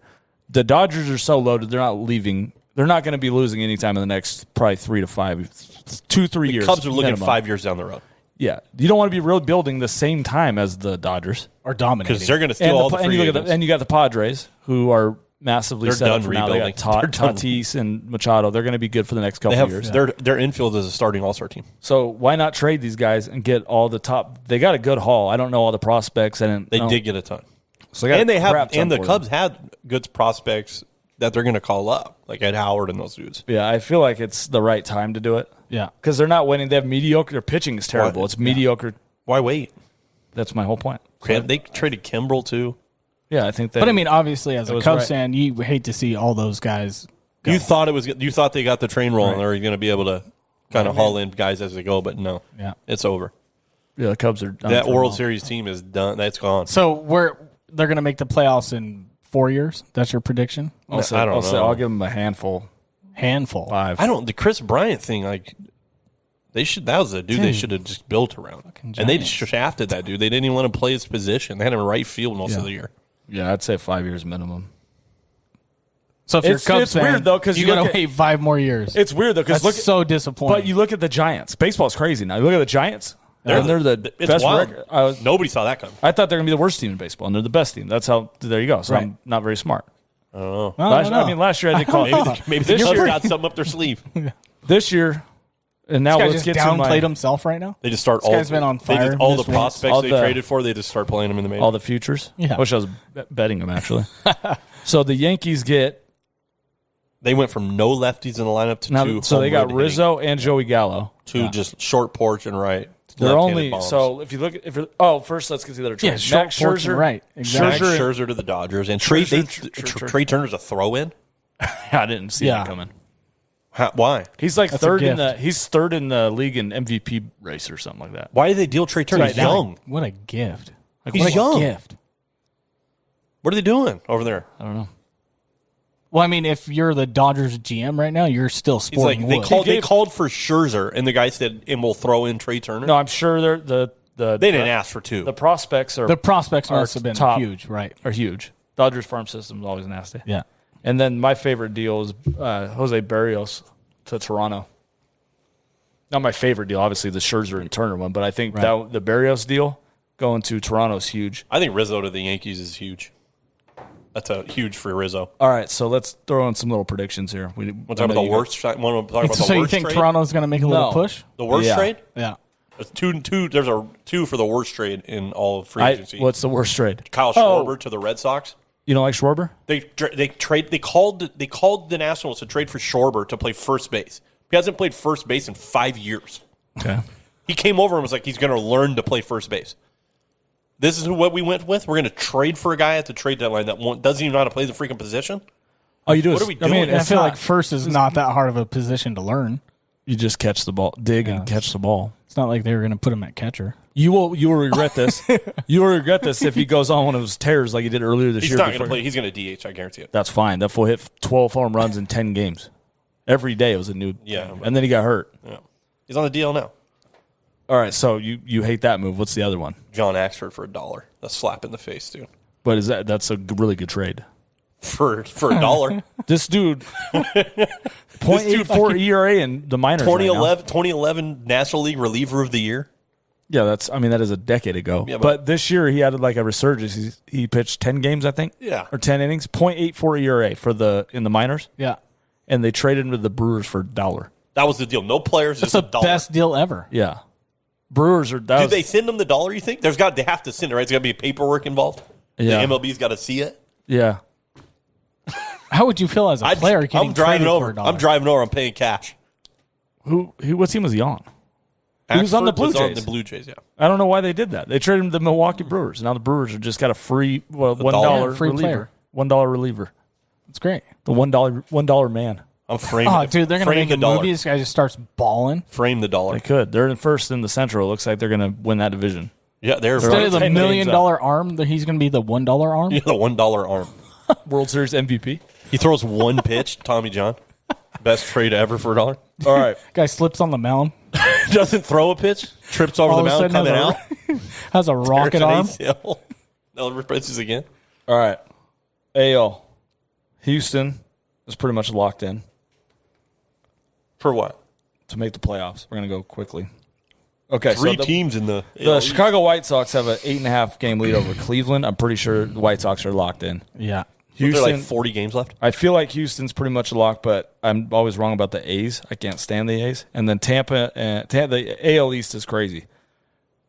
The Dodgers are so loaded, they're not leaving. They're not going to be losing anytime in the next probably 3 to 5, 2, 3 years. Cubs are looking minimum. 5 years down the road. Yeah. You don't want to be rebuilding the same time as the Dodgers. Or dominating. Because they're going to steal all the free agents. And you got the Padres, who are massively they're set done up for rebuilding. now. They got Tatis and Machado. They're going to be good for the next couple of years. Their infield is a starting all-star team. So why not trade these guys and get all the top? They got a good haul. I don't know all the prospects. They did get a ton. So the Cubs had good prospects that they're going to call up, like Ed Howard and those dudes. Yeah, I feel like it's the right time to do it. Yeah. Because they're not winning. They have mediocre. Their pitching is terrible. It's mediocre. Why wait? That's my whole point. They traded Kimbrel, too. Yeah, I think that. But, I mean, obviously, as a Cubs fan, you hate to see all those guys go. You thought they got the train rolling, or you're going to be able to kind of haul in guys as they go, but no. Yeah. It's over. Yeah, the Cubs are done. That World Series team is done. That's gone. So they're going to make the playoffs in 4 years? That's your prediction? I don't know. I'll give them a handful. 5. The Chris Bryant thing, like, that was a dude they should have just built around. And they just shafted that dude. They didn't even let him play his position. They had him in right field most of the year. Yeah, I'd say 5 years minimum. So if you're a Cubs fan, weird though because you got to wait 5 more years. It's weird though because so disappointing. But you look at the Giants. Baseball's crazy now. You look at the Giants. They're the best record. Nobody saw that coming. I thought they're going to be the worst team in baseball, and they're the best team. That's how. There you go. So I'm not very smart. I don't know. Last year I did call. Maybe this year got something up their sleeve. This year, and now let's get downplayed himself right now. They just start. This guy's been on fire. All the prospects they traded for, they just start playing them in the majors. All the futures. Yeah. I wish I was betting them actually. So the Yankees get. They went from no lefties in the lineup to 2. So they got Rizzo and Joey Gallo. 2 just short porch and right. They're only bombs. So if you look at first let's get to the other trade. Yeah, Max Scherzer, right? Exactly. Max Scherzer to the Dodgers and Trey Turner's a throw-in. I didn't see that coming. Why? He's like third in the league in MVP race or something like that. Why did they deal Trey Turner? He's young. What a gift! He's young. Gift. What are they doing over there? I don't know. Well, I mean, if you're the Dodgers GM right now, you're still sporting. They called for Scherzer, and the guy said, "And we'll throw in Trey Turner." No, I'm sure they didn't ask for 2. The prospects must have been huge, right? Are huge. Dodgers farm system is always nasty. Yeah. And then my favorite deal is Jose Barrios to Toronto. Not my favorite deal, obviously the Scherzer and Turner one, but I think the Barrios deal going to Toronto is huge. I think Rizzo to the Yankees is huge. That's a huge for Rizzo. All right, so let's throw in some little predictions here. We'll talk about the worst. So you think Toronto's going to make a little push? The worst trade? Yeah. There's two for the worst trade in all of free agency. What's the worst trade? Kyle Schwarber to the Red Sox. You don't like Schwarber? They called the Nationals to trade for Schwarber to play first base. He hasn't played first base in 5 years. Okay. He came over and was like, he's going to learn to play first base. This is what we went with. We're going to trade for a guy at the trade deadline that doesn't even know how to play the freaking position. All you do what is, are we doing? I feel like first is not that hard of a position to learn. You just catch the ball, and catch the ball. It's not like they were going to put him at catcher. You will regret this. You will regret this if he goes on one of his tears like he did earlier this year. He's not going to play. He's going to DH. I guarantee it. That's fine. That fool hit 12 home runs in 10 games. Every day it was a new. Yeah, and then he got hurt. Yeah, he's on the DL now. All right, so you hate that move. What's the other one? John Axford for $1. A slap in the face, dude. But that's a really good trade. For $1. This dude, 0.84 ERA in the minors. 2011 National League Reliever of the Year. Yeah, that is a decade ago. Yeah, but this year he had like a resurgence. He pitched 10 games, I think. Yeah. Or 10 innings, 0.84 ERA in the minors. Yeah. and they traded him to the Brewers for $1. That was the deal. No players. That's just the $1. best deal ever. Yeah. Brewers are. Did they send them the $1? You think they have to send it? Right? There's got to be paperwork involved. Yeah. The MLB's got to see it. Yeah. How would you feel as a player? I'm driving over. I'm driving over. I'm paying cash. What team was he on? He was on the Blue Jays. On the Blue Jays, yeah. I don't know why they did that. They traded him to the Milwaukee Brewers. Now the Brewers have just got a free $1 free reliever. $1 reliever. It's great. The $1 man. I'm framing. Oh, dude, they're gonna make a movie. This guy just starts balling. Frame the $1. They could. They're in first in the Central. It looks like they're going to win that division. Yeah, instead of the $1 million arm, he's going to be the $1 arm. Yeah, the $1 arm. World Series MVP. He throws one pitch, Tommy John. Best trade ever for $1. All right. Guy slips on the mound. Doesn't throw a pitch. Trips over the mound coming out. Has a rocket arm. Never pitches again. All right. AL. Houston is pretty much locked in. For what? To make the playoffs. We're going to go quickly. Okay. Three teams in the Chicago White Sox have an 8.5 game lead over Cleveland. I'm pretty sure the White Sox are locked in. Yeah. Houston, like 40 games left. I feel like Houston's pretty much locked, but I'm always wrong about the A's. I can't stand the A's. And then Tampa, the AL East is crazy.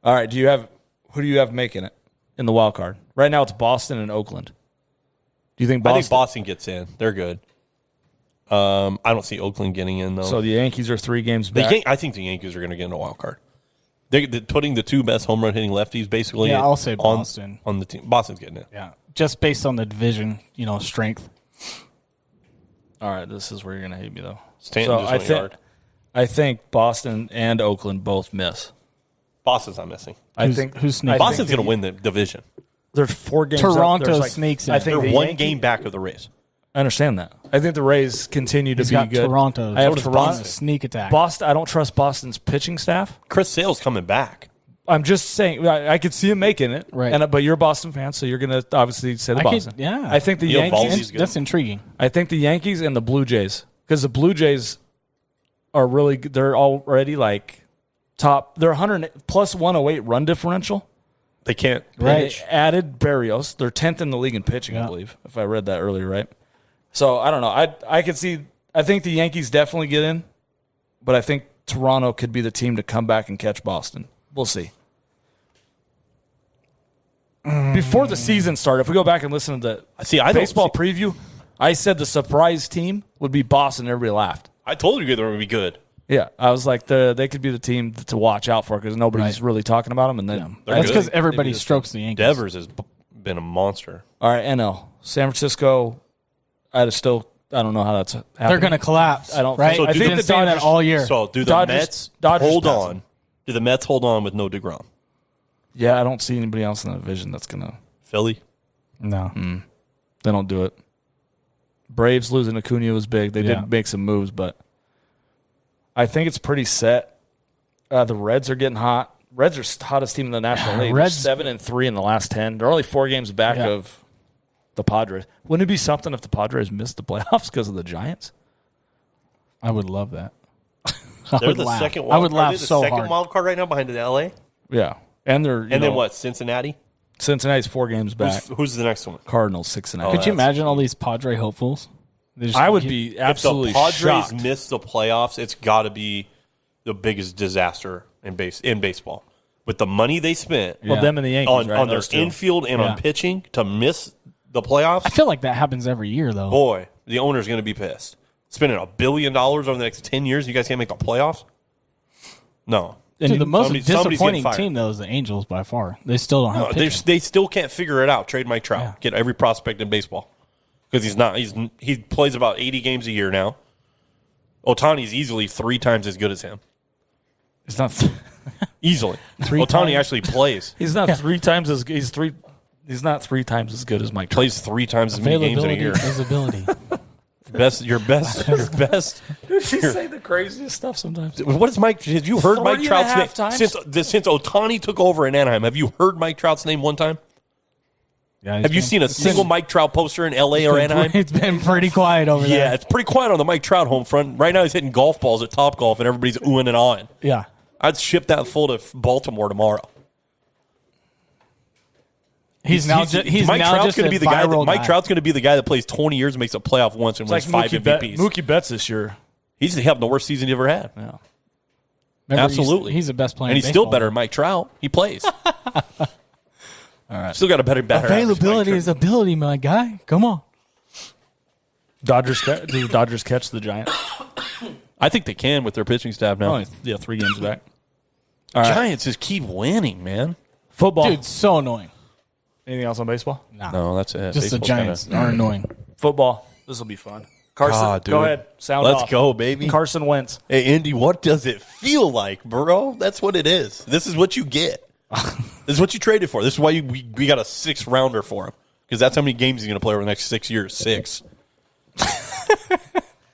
All right, who do you have making it in the wild card? Right now it's Boston and Oakland. Do you think Boston? I think Boston gets in. They're good. I don't see Oakland getting in, though. So the Yankees are 3 games back. I think the Yankees are going to get in a wild card. They're putting the 2 best home run hitting lefties basically. Yeah, I'll say Boston on the team. Boston's getting it. Yeah, just based on the division, strength. All right, this is where you're going to hate me though. Stanton so I think Boston and Oakland both miss. Boston's not missing. Who's sneaking? Boston's going to win the division. There's 4 games. Toronto sneaks in. I think they're 1 game back of the Rays. I understand that. I think the Rays continue to be good. Toronto. I have Toronto sneak attack. Boston. I don't trust Boston's pitching staff. Chris Sale's coming back. I'm just saying. I could see him making it. Right. But you're a Boston fan, so you're going to obviously say the Boston. I think the Yankees. That's intriguing. I think the Yankees and the Blue Jays, because the Blue Jays are really. They're already like top. They're 100 plus 108 run differential. They can't pitch. They added Barrios. They're 10th in the league in pitching, I believe, if I read that earlier, right? So, I don't know. I could see – I think the Yankees definitely get in, but I think Toronto could be the team to come back and catch Boston. We'll see. Before the season started, if we go back and listen to the baseball preview, I said the surprise team would be Boston. Everybody laughed. I told you they would be good. Yeah, I was like, they could be the team to watch out for because nobody's really talking about them. And then that's because everybody strokes the Yankees. Devers has been a monster. All right, NL. San Francisco, I don't know how that's happening. They're going to collapse. I don't right? think so. I think the Dodgers that all year. So do the Mets hold on? Do the Mets hold on with no DeGrom? Yeah, I don't see anybody else in the division that's going to. Philly? No. They don't do it. Braves losing Acuna was big. They did make some moves, but I think it's pretty set. The Reds are getting hot. Reds are the hottest team in the National League. Reds 7-3 in the last 10. They're only 4 games back of the Padres. Wouldn't it be something if the Padres missed the playoffs because of the Giants? I would love that. They're the second wild. I would laugh so hard. Second wild card right now behind the LA. Yeah, and they're then what? Cincinnati. Cincinnati's 4 games back. Who's the next one? Cardinals 6-0. Could you imagine all these Padre hopefuls? I would be absolutely shocked. If the Padres miss the playoffs, it's got to be the biggest disaster in baseball. With the money they spent, them and the Yankees on their infield and on pitching to miss the playoffs. I feel like that happens every year, though. Boy, the owner's going to be pissed. Spending $1 billion over the next 10 years, you guys can't make the playoffs? No. Dude, the most disappointing team, though, is the Angels by far. They still don't have pitching. They still can't figure it out. Trade Mike Trout. Yeah. Get every prospect in baseball. Because he plays about 80 games a year now. Ohtani's easily 3 times as good as him. It's not easily. Ohtani actually plays. He's not 3 times as good. He's not 3 times as good as Mike Trout. Plays 3 times as many games in a year. Visibility. Your best. Dude, she say the craziest stuff sometimes. What is Mike? Have you heard Mike Trout's name since Ohtani took over in Anaheim? Have you heard Mike Trout's name one time? Yeah, have you seen a single Mike Trout poster in L.A. or Anaheim? It's been pretty quiet over there. Yeah, it's pretty quiet on the Mike Trout home front. Right now he's hitting golf balls at Topgolf, and everybody's oohing and ahhing. Yeah. I'd ship that full to Baltimore tomorrow. He's now just going to be the guy. Mike guy. Trout's going to be the guy that plays 20 years and makes a playoff once and wins 5 MVPs. Mookie Betts this year. He's having the worst season he ever had. Yeah. Remember, Absolutely. He's the best player and in he's still baseball. better than Mike Trout. He plays. All right. Still got a better Availability is ability, my guy. Come on. Do the Dodgers catch the Giants? I think they can with their pitching staff now. Oh, yeah, 3 games back. All right. Giants just keep winning, man. Football. Dude, so annoying. Anything else on baseball? No, that's it. Just the Baseball's Giants are annoying. Football. This will be fun. Carson, go ahead. Sound Let's off. go, baby. Carson Wentz. Hey, Indy, what does it feel like, bro? That's what it is. This is what you get. This is what you traded for. This is why we got a 6th-rounder for him. Because that's how many games he's going to play over the next 6 years. 6.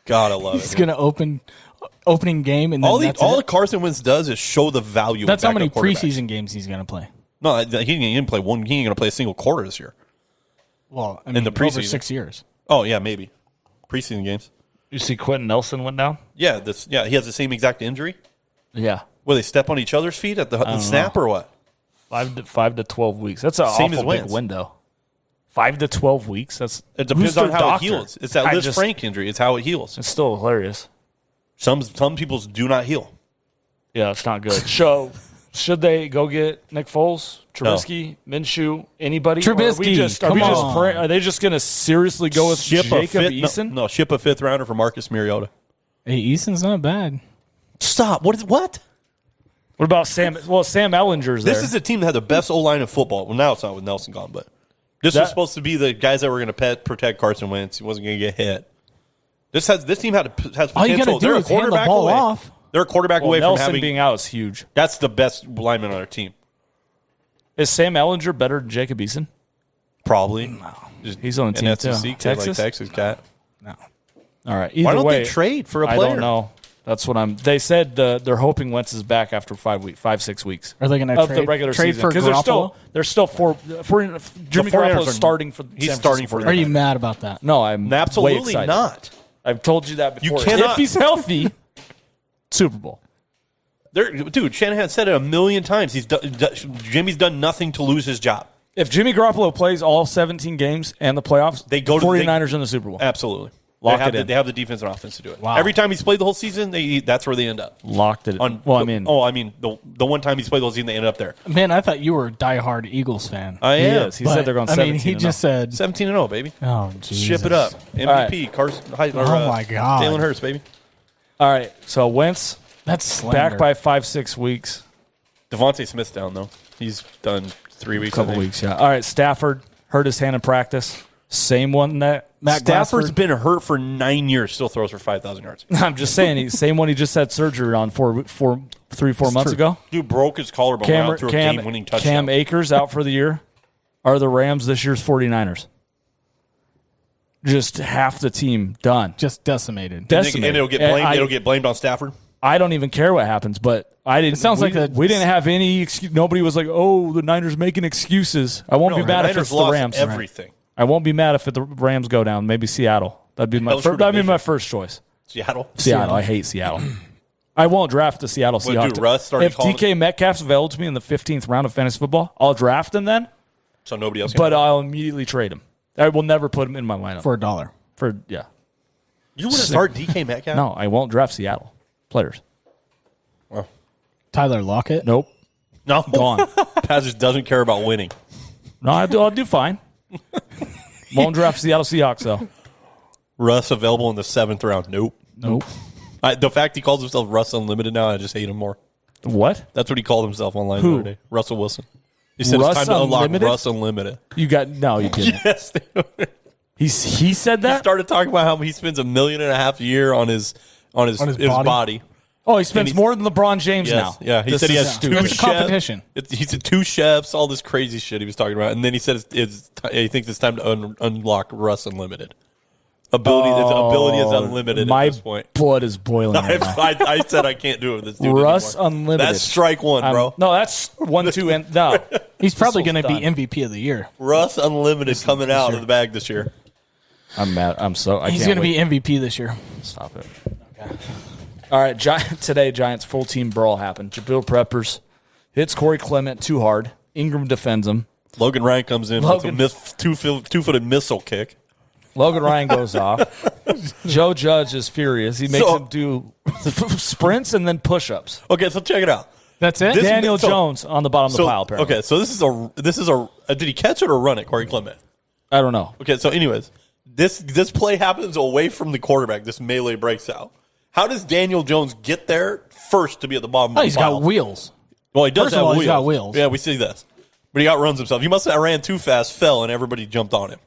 God, I love it. He's going to opening game, and then all that's that Carson Wentz does is show the value. That's of how many quarterbacks. preseason games he's going to play. No, he didn't play one. He ain't going to play a single quarter this year. Well, in the preseason, over 6 years. Oh yeah, maybe preseason games. You see Quentin Nelson went down? Yeah, he has the same exact injury. Yeah. Where they step on each other's feet at the snap or what? 5 to 12 weeks. That's an awful big window. 5 to 12 weeks. It depends on how it heals. It's that Liz Frank injury. It's how it heals. It's still hilarious. Some people's do not heal. Yeah, it's not good. So, should they go get Nick Foles, Trubisky, Minshew, anybody? Trubisky, are they just going to seriously go with Jacob Eason? No, ship a 5th-rounder for Marcus Mariota. Hey, Eason's not bad. Stop. What? What about Sam? Well, Sam Ellinger's there. This is a team that had the best O-line in football. Well, now it's not with Nelson gone, but this was supposed to be the guys that were going to protect Carson Wentz. He wasn't going to get hit. This team has potential. All you got to do is hand the ball off. They're a quarterback away Nelson from having being out is huge. That's the best lineman on our team. Is Sam Ellinger better than Jacob Eason? Probably. No. He's on the team too. Texas? Like Texas cat. No. All right. Either Why don't way, they trade for a player? I don't know. That's what They said they're hoping Wentz is back after 5-6 weeks. Are they going to the regular trade season? for Garoppolo? They're still Jimmy Garoppolo is starting for. He's starting for. Are you mad about that? No, I'm absolutely way not. I've told you that before. You cannot. If he's healthy, Super Bowl. Dude, Shanahan said it a million times. Jimmy's done nothing to lose his job. If Jimmy Garoppolo plays all 17 games and the playoffs, they go 49ers in the Super Bowl. Absolutely. Lock it in. They have the defense and offense to do it. Wow. Every time he's played the whole season, that's where they end up. Locked it in. The one time he's played the whole season, they end up there. Man, I thought you were a diehard Eagles fan. I am. He said they're going 17-0. He just said 17-0, baby. Oh, Jesus. Ship it up. MVP, right. Carson. Oh, my God. Jalen Hurts, baby. All right, so Wentz that's slander. back by 5-6 weeks. Devontae Smith's down, though. He's done 3 weeks. Couple weeks, yeah. All right, Stafford hurt his hand in practice. Same one that Matt Stafford's Glassford. been hurt for 9 years, still throws for 5,000 yards. I'm just saying, same one he just had surgery on 4 months ago. Dude broke his collarbone out through a game-winning touchdown. Cam Akers out for the year. Are the Rams this year's 49ers? Just half the team done. Just decimated. And it'll get blamed. It'll get blamed on Stafford. I don't even care what happens, but I didn't. It sounds we didn't have any excuse. Nobody was like, "Oh, the Niners making excuses." I won't be mad if it's the Rams. Everything. I won't be mad if the Rams go down. Maybe Seattle. That'd be my first choice. Seattle. I hate Seattle. I won't draft the Seattle Seahawks. If DK Metcalf's available to me in the 15th round of fantasy football, I'll draft him then. So nobody else. But I'll immediately trade him. I will never put him in my lineup for $1. You wouldn't start DK Metcalf? No, I won't draft Seattle players. Well, Tyler Lockett? Nope. No, gone. Paz just doesn't care about winning. No, I'll do fine. Won't draft Seattle Seahawks though. Russ available in the 7th round. Nope. The fact he calls himself Russ Unlimited now, I just hate him more. What? That's what he called himself online the other day. Russell Wilson. He said Russ it's time to unlock Unlimited? Russ Unlimited. You didn't. Yes. He said that? He started talking about how he spends $1.5 million a year on his body. Oh, he spends more than LeBron James now. Yeah, he said he has 2 It's chefs. a competition. He said 2 chefs, all this crazy shit he was talking about. And then he said he thinks it's time to unlock Russ Unlimited. Ability is unlimited at this point. My blood is boiling right now. I said I can't do it with this dude Russ anymore. Unlimited. That's strike one, bro. No, that's 1, 2, and no. He's probably going to be MVP of the year. Russ Unlimited coming out of the bag this year. I'm mad. He's going to be MVP this year. Stop it. Okay. All right, today Giants full team brawl happened. Jabril Peppers hits Corey Clement too hard. Ingram defends him. Logan Ryan comes in with a two-footed missile kick. Logan Ryan goes off. Joe Judge is furious. He makes him do sprints and then push-ups. Okay, so check it out. That's it? Daniel Jones on the bottom of the pile, apparently. Okay, so this is a did he catch it or run it, Corey Clement? I don't know. Okay, so anyways, this play happens away from the quarterback. This melee breaks out. How does Daniel Jones get there first to be at the bottom of the pile? He's got wheels. Well, he does have wheels. He's got wheels. Yeah, we see this. But he outruns himself. He must have ran too fast, fell, and everybody jumped on him.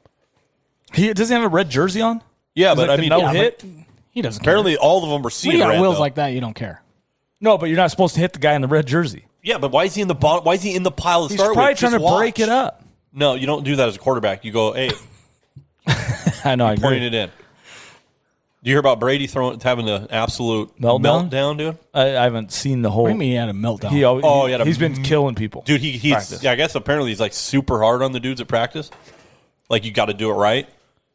Does he have a red jersey on? Yeah, but I mean, hit. He doesn't apparently all of them were seeing red. When you got wheels though. like that, you don't care. No, but you're not supposed to hit the guy in the red jersey. Yeah, but why is he in the bottom? Why is he in the pile to He's start with? probably trying to break it up. No, you don't do that as a quarterback. You go, hey, I know. I agree. pointing it in. Do you hear about Brady having an absolute meltdown, dude? I haven't seen the whole. What do you mean he had a meltdown? He's been killing people. Dude, he's I guess apparently he's like super hard on the dudes at practice. Like you got to do it right.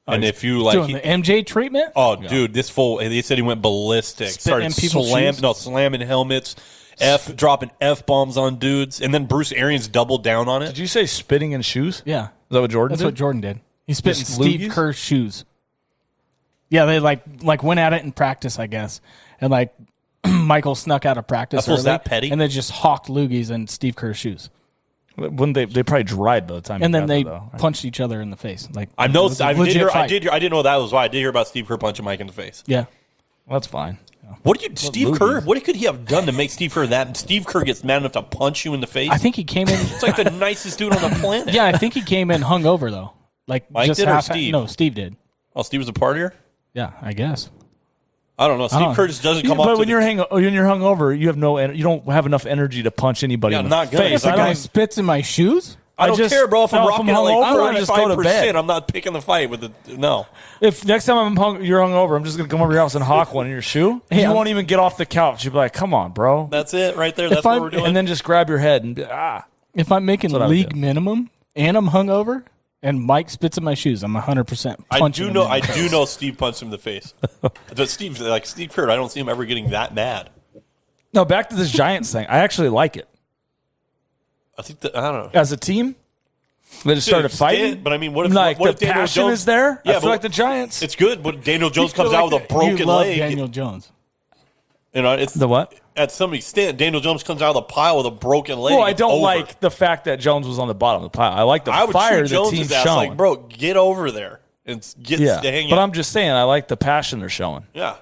And if you like doing the MJ treatment, dude, this fool. They said he went ballistic. Spitting Started slamming helmets, dropping F-bombs on dudes, and then Bruce Arians doubled down on it. Did you say spitting in shoes? Yeah, is that what Jordan? That's did? what Jordan did. He spit in Just Steve loogies? Kerr's shoes. Yeah, they like went at it in practice, I guess, and like Michael snuck out of practice. Was that petty? And they just hawked loogies in Steve Kerr's shoes. When they probably dried by the time, and then they punched each other in the face. Like I know, I didn't know that was why. I did hear about Steve Kerr punching Mike in the face. Yeah, well, that's fine. What Steve Kerr? What could he have done to make Steve Kerr that? Steve Kerr gets mad enough to punch you in the face. I think he came in. It's like the nicest dude on the planet. Yeah, I think he came in hungover though. Like Mike just did or Steve? No, Steve did. Oh, Steve was a partier? Yeah, I guess. I don't know. Steve Kerr just doesn't come up. But when you're hungover, you have you don't have enough energy to punch anybody in the face. If a guy spits in my shoes, I don't care, bro. If I'm rocking at like 45%, I'm not picking the fight with the no. If next time you're hungover, I'm just gonna come over your house and hawk one in your shoe. You won't even get off the couch. You'll be like, "Come on, bro." That's it, right there. That's what we're doing. And then just grab your head and be, If I'm making league minimum and I'm hungover and Mike spits in my shoes, I'm 100% punching him. I do know Steve punched him in the face. But Steve Kerr, I don't see him ever getting that mad. No, back to this Giants thing. I actually like it. I think I don't know. As a team, they just started fighting. But I mean, what if the Daniel passion Jones is there? Yeah, I feel like the Giants. It's good, but Daniel Jones comes out with a broken leg. Daniel Jones. You know, it's the what? At some extent, Daniel Jones comes out of the pile with a broken leg. Well, I don't like the fact that Jones was on the bottom of the pile. I like the fire the team's showing. Like, bro, get over there and hang But out. I'm just saying, I like the passion they're showing. Yeah,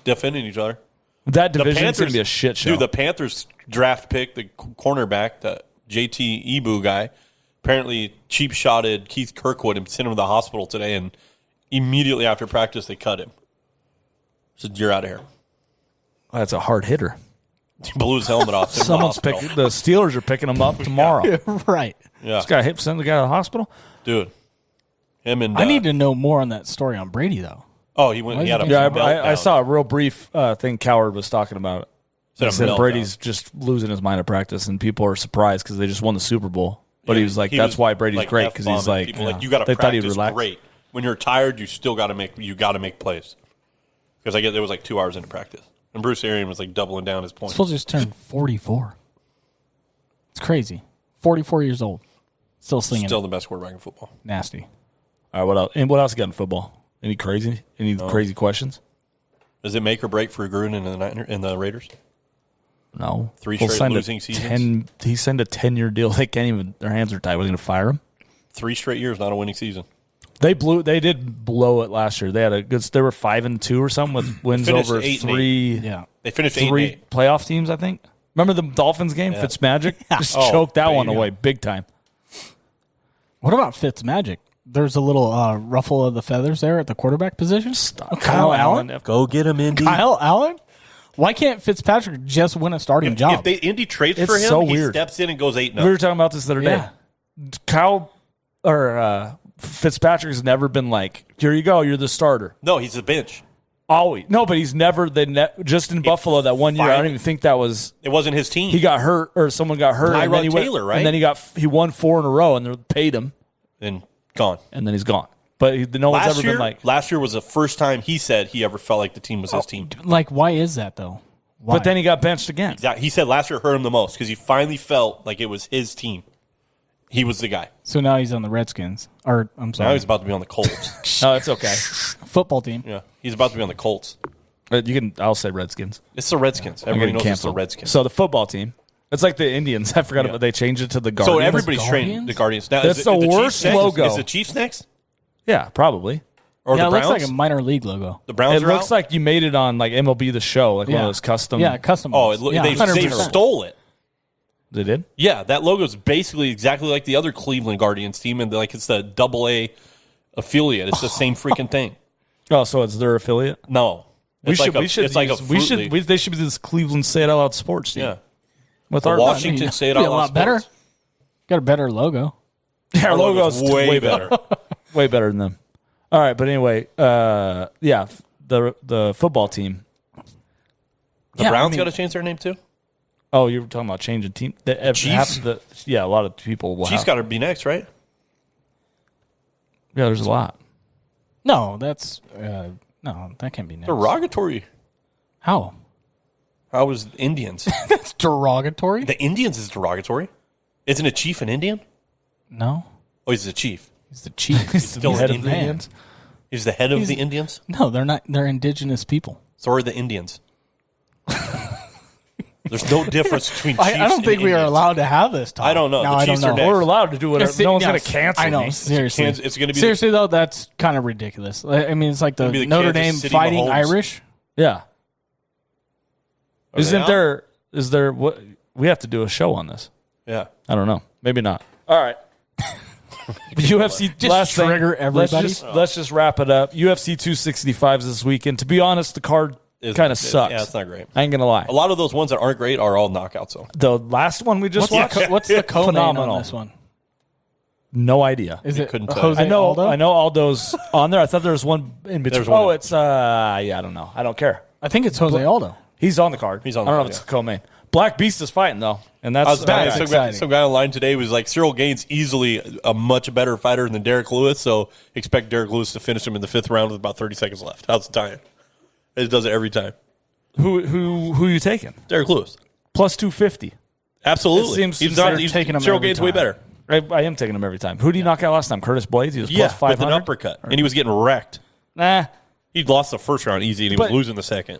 defending each other. That division's going to be a shit show. Dude, the Panthers draft pick, the cornerback, the JT Ibu guy, apparently cheap-shotted Keith Kirkwood and sent him to the hospital today, and immediately after practice, they cut him. Said, you're out of here. That's a hard hitter. He blew his helmet off. The Steelers are picking him up tomorrow. Right. Yeah. This guy send the guy to the hospital? Dude. Him and I need to know more on that story on Brady, though. Oh, he went. He had a I saw a real brief thing. Coward was talking about it. He said Brady's just losing his mind at practice, and people are surprised because they just won the Super Bowl. But he was like, "That's why Brady's great because he's like, you got to practice great. When you're tired, you still got to make plays." Because I guess it was like 2 hours into practice, and Bruce Arians was like doubling down his points. Supposed to just turn 44. It's crazy. 44 years old, still slinging. Still the best quarterback in football. Nasty. All right, what else? And what else you got in football? Any crazy? Any crazy questions? Does it make or break for Gruden and the Raiders? No. 3 straight losing seasons? He signed a 10-year deal. They can't even. Their hands are tied. We're going to fire him. 3 straight years, not a winning season. They did blow it last year. They had a good. They were 5-2 or something with wins over 3. Yeah, they finished 3 playoff teams. I think. Remember the Dolphins game? Yeah. Fitzmagic just choked that one away big time. What about Fitzmagic? There's a little ruffle of the feathers there at the quarterback position. Stop. Kyle Allen. Go get him, Indy. Kyle Allen? Why can't Fitzpatrick just win a starting job? If Indy trades for him, he steps in and goes 8-0. We were talking about this the other day. Fitzpatrick's never been like, here you go, you're the starter. No, he's the bench. Always. No, but he's never just in Buffalo that one year. I don't even think that was. It wasn't his team. He got hurt or someone got hurt. Tyrod Taylor, right? And then he won 4 in a row and they paid him. And gone. And then he's gone. But no one's ever been like. Last year was the first time he said he ever felt like the team was his team. Like, why is that, though? Why? But then he got benched again. He said last year hurt him the most because he finally felt like it was his team. He was the guy. So now he's on the Redskins. Or, I'm sorry. Now he's about to be on the Colts. No, it's okay. Football team. Yeah, he's about to be on the Colts. I'll say Redskins. It's the Redskins. Everybody knows it's the Redskins. So the football team. It's like the Indians. I forgot about they changed it to the Guardians. So everybody's trained the Guardians. Now, that's the worst logo. Is the Chiefs next? Yeah, probably. Or yeah, the Browns? It looks like a minor league logo. The Browns It looks like you made it on like MLB The Show, like one of those custom. Yeah, custom. Oh, they 100%. stole it. They did? Yeah, that logo is basically exactly like the other Cleveland Guardians team, and like it's the AA affiliate. It's the same freaking thing. Oh, so it's their affiliate? No. They should be this Cleveland Say It Out Loud sports team. Yeah. With our Washington Say It Out Loud a lot better. Sports. Got a better logo. Yeah, our logo's way better. Way better than them. All right, but anyway, the football team. The Browns got to change their name too? Oh, you were talking about changing team. Chiefs? A lot of people will Chiefs got to be next, right? Yeah, there's a lot. No, that's no, that can't be next. Derogatory. How? How was Indians? That's derogatory? The Indians is derogatory. Isn't a chief an Indian? No. Oh, he's a chief. He's the chief. He's the head of the Indians. He's the head of the Indians? No, they're not. They're indigenous people. So are the Indians. There's no difference between chiefs I don't think and we are Indians. allowed to have this talk. I don't know. No, The I Chiefs don't are know. next. We're allowed to do whatever. No one's going to cancel I know. me. Seriously. It's going to be Seriously, though, that's kind of ridiculous. I mean, it's like the be the Notre Kansas Dame City Fighting Mahomes. Irish. Yeah. Are Isn't they there? Is there? What we have to do a show on this? Yeah. I don't know. Maybe not. All right. UFC Just last thing. trigger everybody. Let's just wrap it up. UFC 265 is this weekend. To be honest, the card kind of sucks. Yeah, it's not great. I ain't gonna lie. A lot of those ones that aren't great are all knockouts, though. The last one we just watched. What's the co-main Phenomenal. on this one? No idea. Is it couldn't tell Jose I know. Aldo? I know Aldo's on there. I thought there was one in between. There's one. Oh, it's I don't know. I don't care. I think it's Jose Aldo. He's on the card. He's on I the don't know card, if it's a co-main. Black Beast is fighting though, and that's I was That's exciting. some guy online today was like, Cyril Gane's easily a much better fighter than Derrick Lewis, so expect Derrick Lewis to finish him in the 5th round with about 30 seconds left. How's the time? It does it every time. who you taking? Derrick Lewis. Plus 250. Absolutely. It seems he's they're not taking him Cyril every Gane's way time. better. I am taking him every time. Who did he knock out last time? Curtis Blades. He was plus 500. with an uppercut, and he was getting wrecked. Nah. He lost the first round easy, and he was losing the second.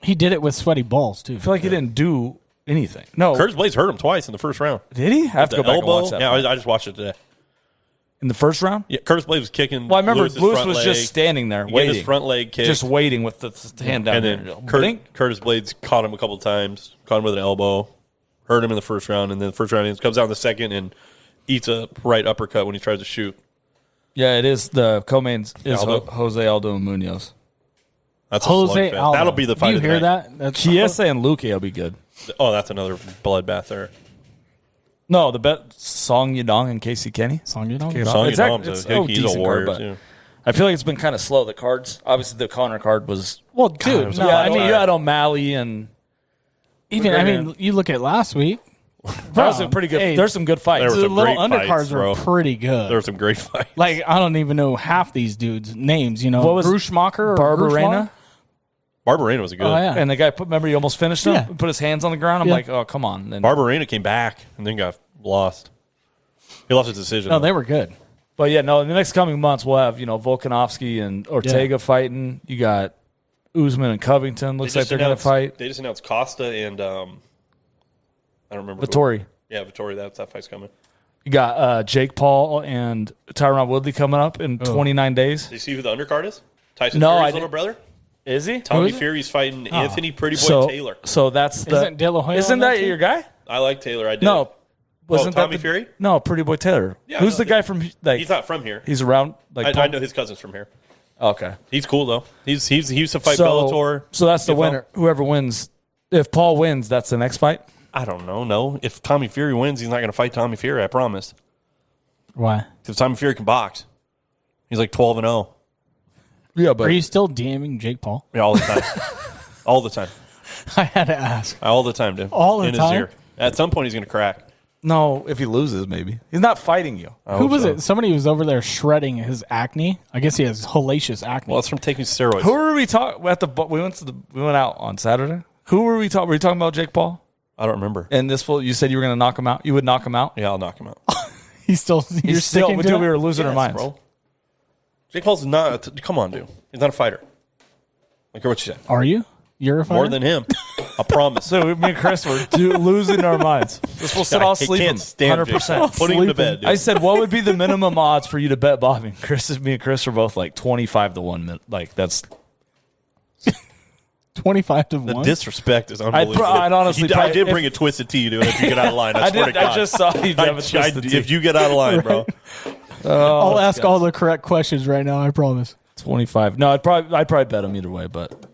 He did it with sweaty balls too. I feel like he didn't do anything. No. Curtis Blades hurt him twice in the first round. Did he? I have to go back and watch that. Yeah, fight. I just watched it today. In the first round? Yeah, Curtis Blades was kicking. Well, I remember Lewis's Lewis front was leg. just standing there He waiting. had his front leg kick. Just waiting with the hand down and there. then Curtis Blades caught him a couple of times, caught him with an elbow, hurt him in the first round, and then the first round he comes out in the second and eats a right uppercut when he tries to shoot. Yeah, it is. The co-mains is Aldo? Jose Aldo and Munoz. That's a Jose slugfest. Aldo. That'll be the fight. Do you of the hear night. that? That's Chiesa and Luque will be good. Oh, that's another bloodbath there. No, the bet Song Yadong and Casey Kenny. Song you know. Kick it off. Song It's Yadong's act- it's he's a decent warrior card, but too. I feel like it's been kind of slow. The cards, obviously, the Connor card was. Well, dude, Yeah, I mean, you had O'Malley and even I mean, you look at last week. that was a pretty good. Hey, there's some good fights. There was The some little great undercards fights, were bro. pretty good. There were some great fights. Like I don't even know half these dudes' names. You know, What was Gruschmacher or Barberena? Barberena was a good. Oh yeah, And the guy, remember, he almost finished him. Yeah. Put his hands on the ground. I'm Yeah. like, oh, come on. Then, Barberena came back and then got lost. He lost his decision. no, though. they were good. but yeah, no. In the next coming months, we'll have Volkanovski and Ortega fighting. You got Usman and Covington. Looks like they're going to fight. They just announced Costa and I don't remember. Vittori. Yeah, Vittori. That fight's coming. You got Jake Paul and Tyron Woodley coming up in 29 days. Did you see who the undercard is? Tyson No, I Fury's didn't. little brother. Is he? Tommy is it? Fury's fighting Anthony Pretty Boy So Taylor. So that's the. Isn't De La Hoya Isn't on that that team? your guy? I like Taylor. I did. No. Wasn't Tommy that Fury? No, Pretty Boy Taylor. Yeah, Who's no, the guy from like? He's not from here. He's around like. I know his cousin's from here. Okay. He's cool though. He used to fight Bellator. So that's the If winner. Whoever wins. If Paul wins, that's the next fight. I don't know. No, if Tommy Fury wins, he's not going to fight Tommy Fury. I promise. Why? Because Tommy Fury can box. He's like 12-0. Yeah, but Are you still DMing Jake Paul? Yeah, all the time. All the time. I had to ask. All the time, dude. All the In time? his ear. At some point, he's going to crack. no, if he loses, maybe he's not fighting you. Who was it? Somebody was over there shredding his acne. I guess he has hellacious acne. Well, it's from taking steroids. Who were we talking at the? We went out on Saturday. Who were we talking? Were you talking about Jake Paul? I don't remember. And this fool, you said you were going to knock him out. You would knock him out. Yeah, I'll knock him out. He's still. You're sticking to dude, it? we were losing our minds, bro. Jake Paul's not. Come on, dude. He's not a fighter. Like what you said. Are you? You're a fighter? More than him. I promise. So me and Chris were losing our minds. This will sit all sleeping. 100%. Putting him to bed. Dude. I said, what would be the minimum odds for you to bet Bobby? Me and Chris are both like 25 to 1. Like that's 25 to 1. The disrespect is unbelievable. I'd honestly, I did bring a twisted tea, dude. If you get out of line, I swear to God. I just saw you have a twisted tea. If you get out of line, bro. I'll ask all the correct questions right now. I promise. 25. No, I'd probably bet him either way, but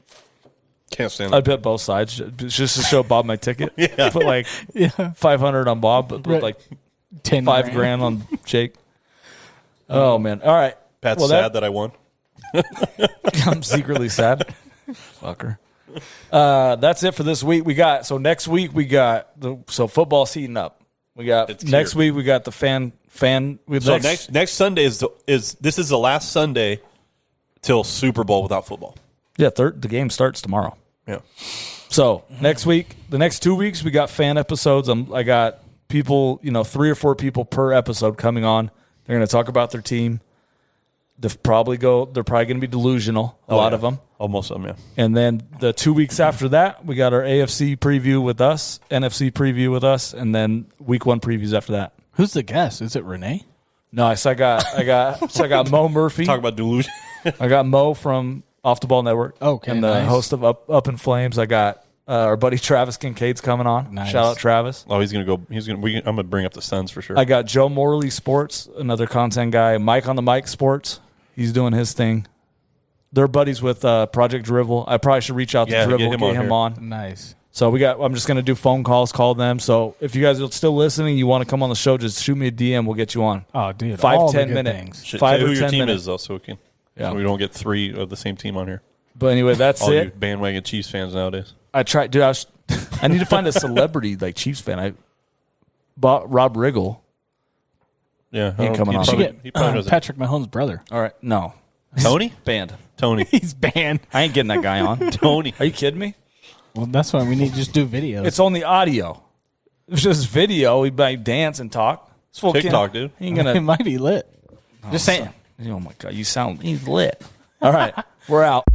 can't stand it. I'd bet both sides just to show Bob my ticket. Yeah. Put like 500 on Bob, but put like 5 grand on Jake. Oh man! All right, Pat's sad that I won. I'm secretly sad. Fucker. That's it for this week. Next week we got football's heating up. We got next week we got the fan. So next Sunday is the last Sunday till Super Bowl without football. Yeah, the game starts tomorrow. Yeah. So next week, the next 2 weeks, we got fan episodes. I got people, 3 or 4 people per episode coming on. They're going to talk about their team. They're probably going to be delusional. A lot of them. Almost them, yeah. And then the 2 weeks after that, we got our AFC preview with us, NFC preview with us, and then week 1 previews after that. Who's the guest? Is it Renee? No, I got Mo Murphy. Talk about delusion. I got Mo from Off the Ball Network. Okay, and the host of Up in Flames. I got our buddy Travis Kincaid's coming on. Nice. Shout out Travis. Oh, I'm gonna bring up the Suns for sure. I got Joe Morley Sports, another content guy. Mike on the Mic Sports. He's doing his thing. They're buddies with Project Drivel. I probably should reach out to Drivel, get him on. Nice. So I'm just going to do phone calls, call them. So if you guys are still listening, you want to come on the show, just shoot me a DM. We'll get you on. Oh, dude. 5-10 minutes. 5 or 10 minutes. Who your team is, though, so we don't get 3 of the same team on here. But anyway, that's all it. You bandwagon Chiefs fans nowadays. I tried, dude. I need to find a celebrity like Chiefs fan. I bought Rob Riggle. Yeah, he ain't coming on. He probably Patrick Mahomes' brother. All right, no. Tony? Banned. Tony. He's banned. I ain't getting that guy on. Tony. Are you kidding me? Well, that's why we need to just do videos. It's only audio. If it's just video, we might dance and talk. It's full TikTok, dude. It might be lit. Just saying. Oh, my God. He's lit. All right. We're out.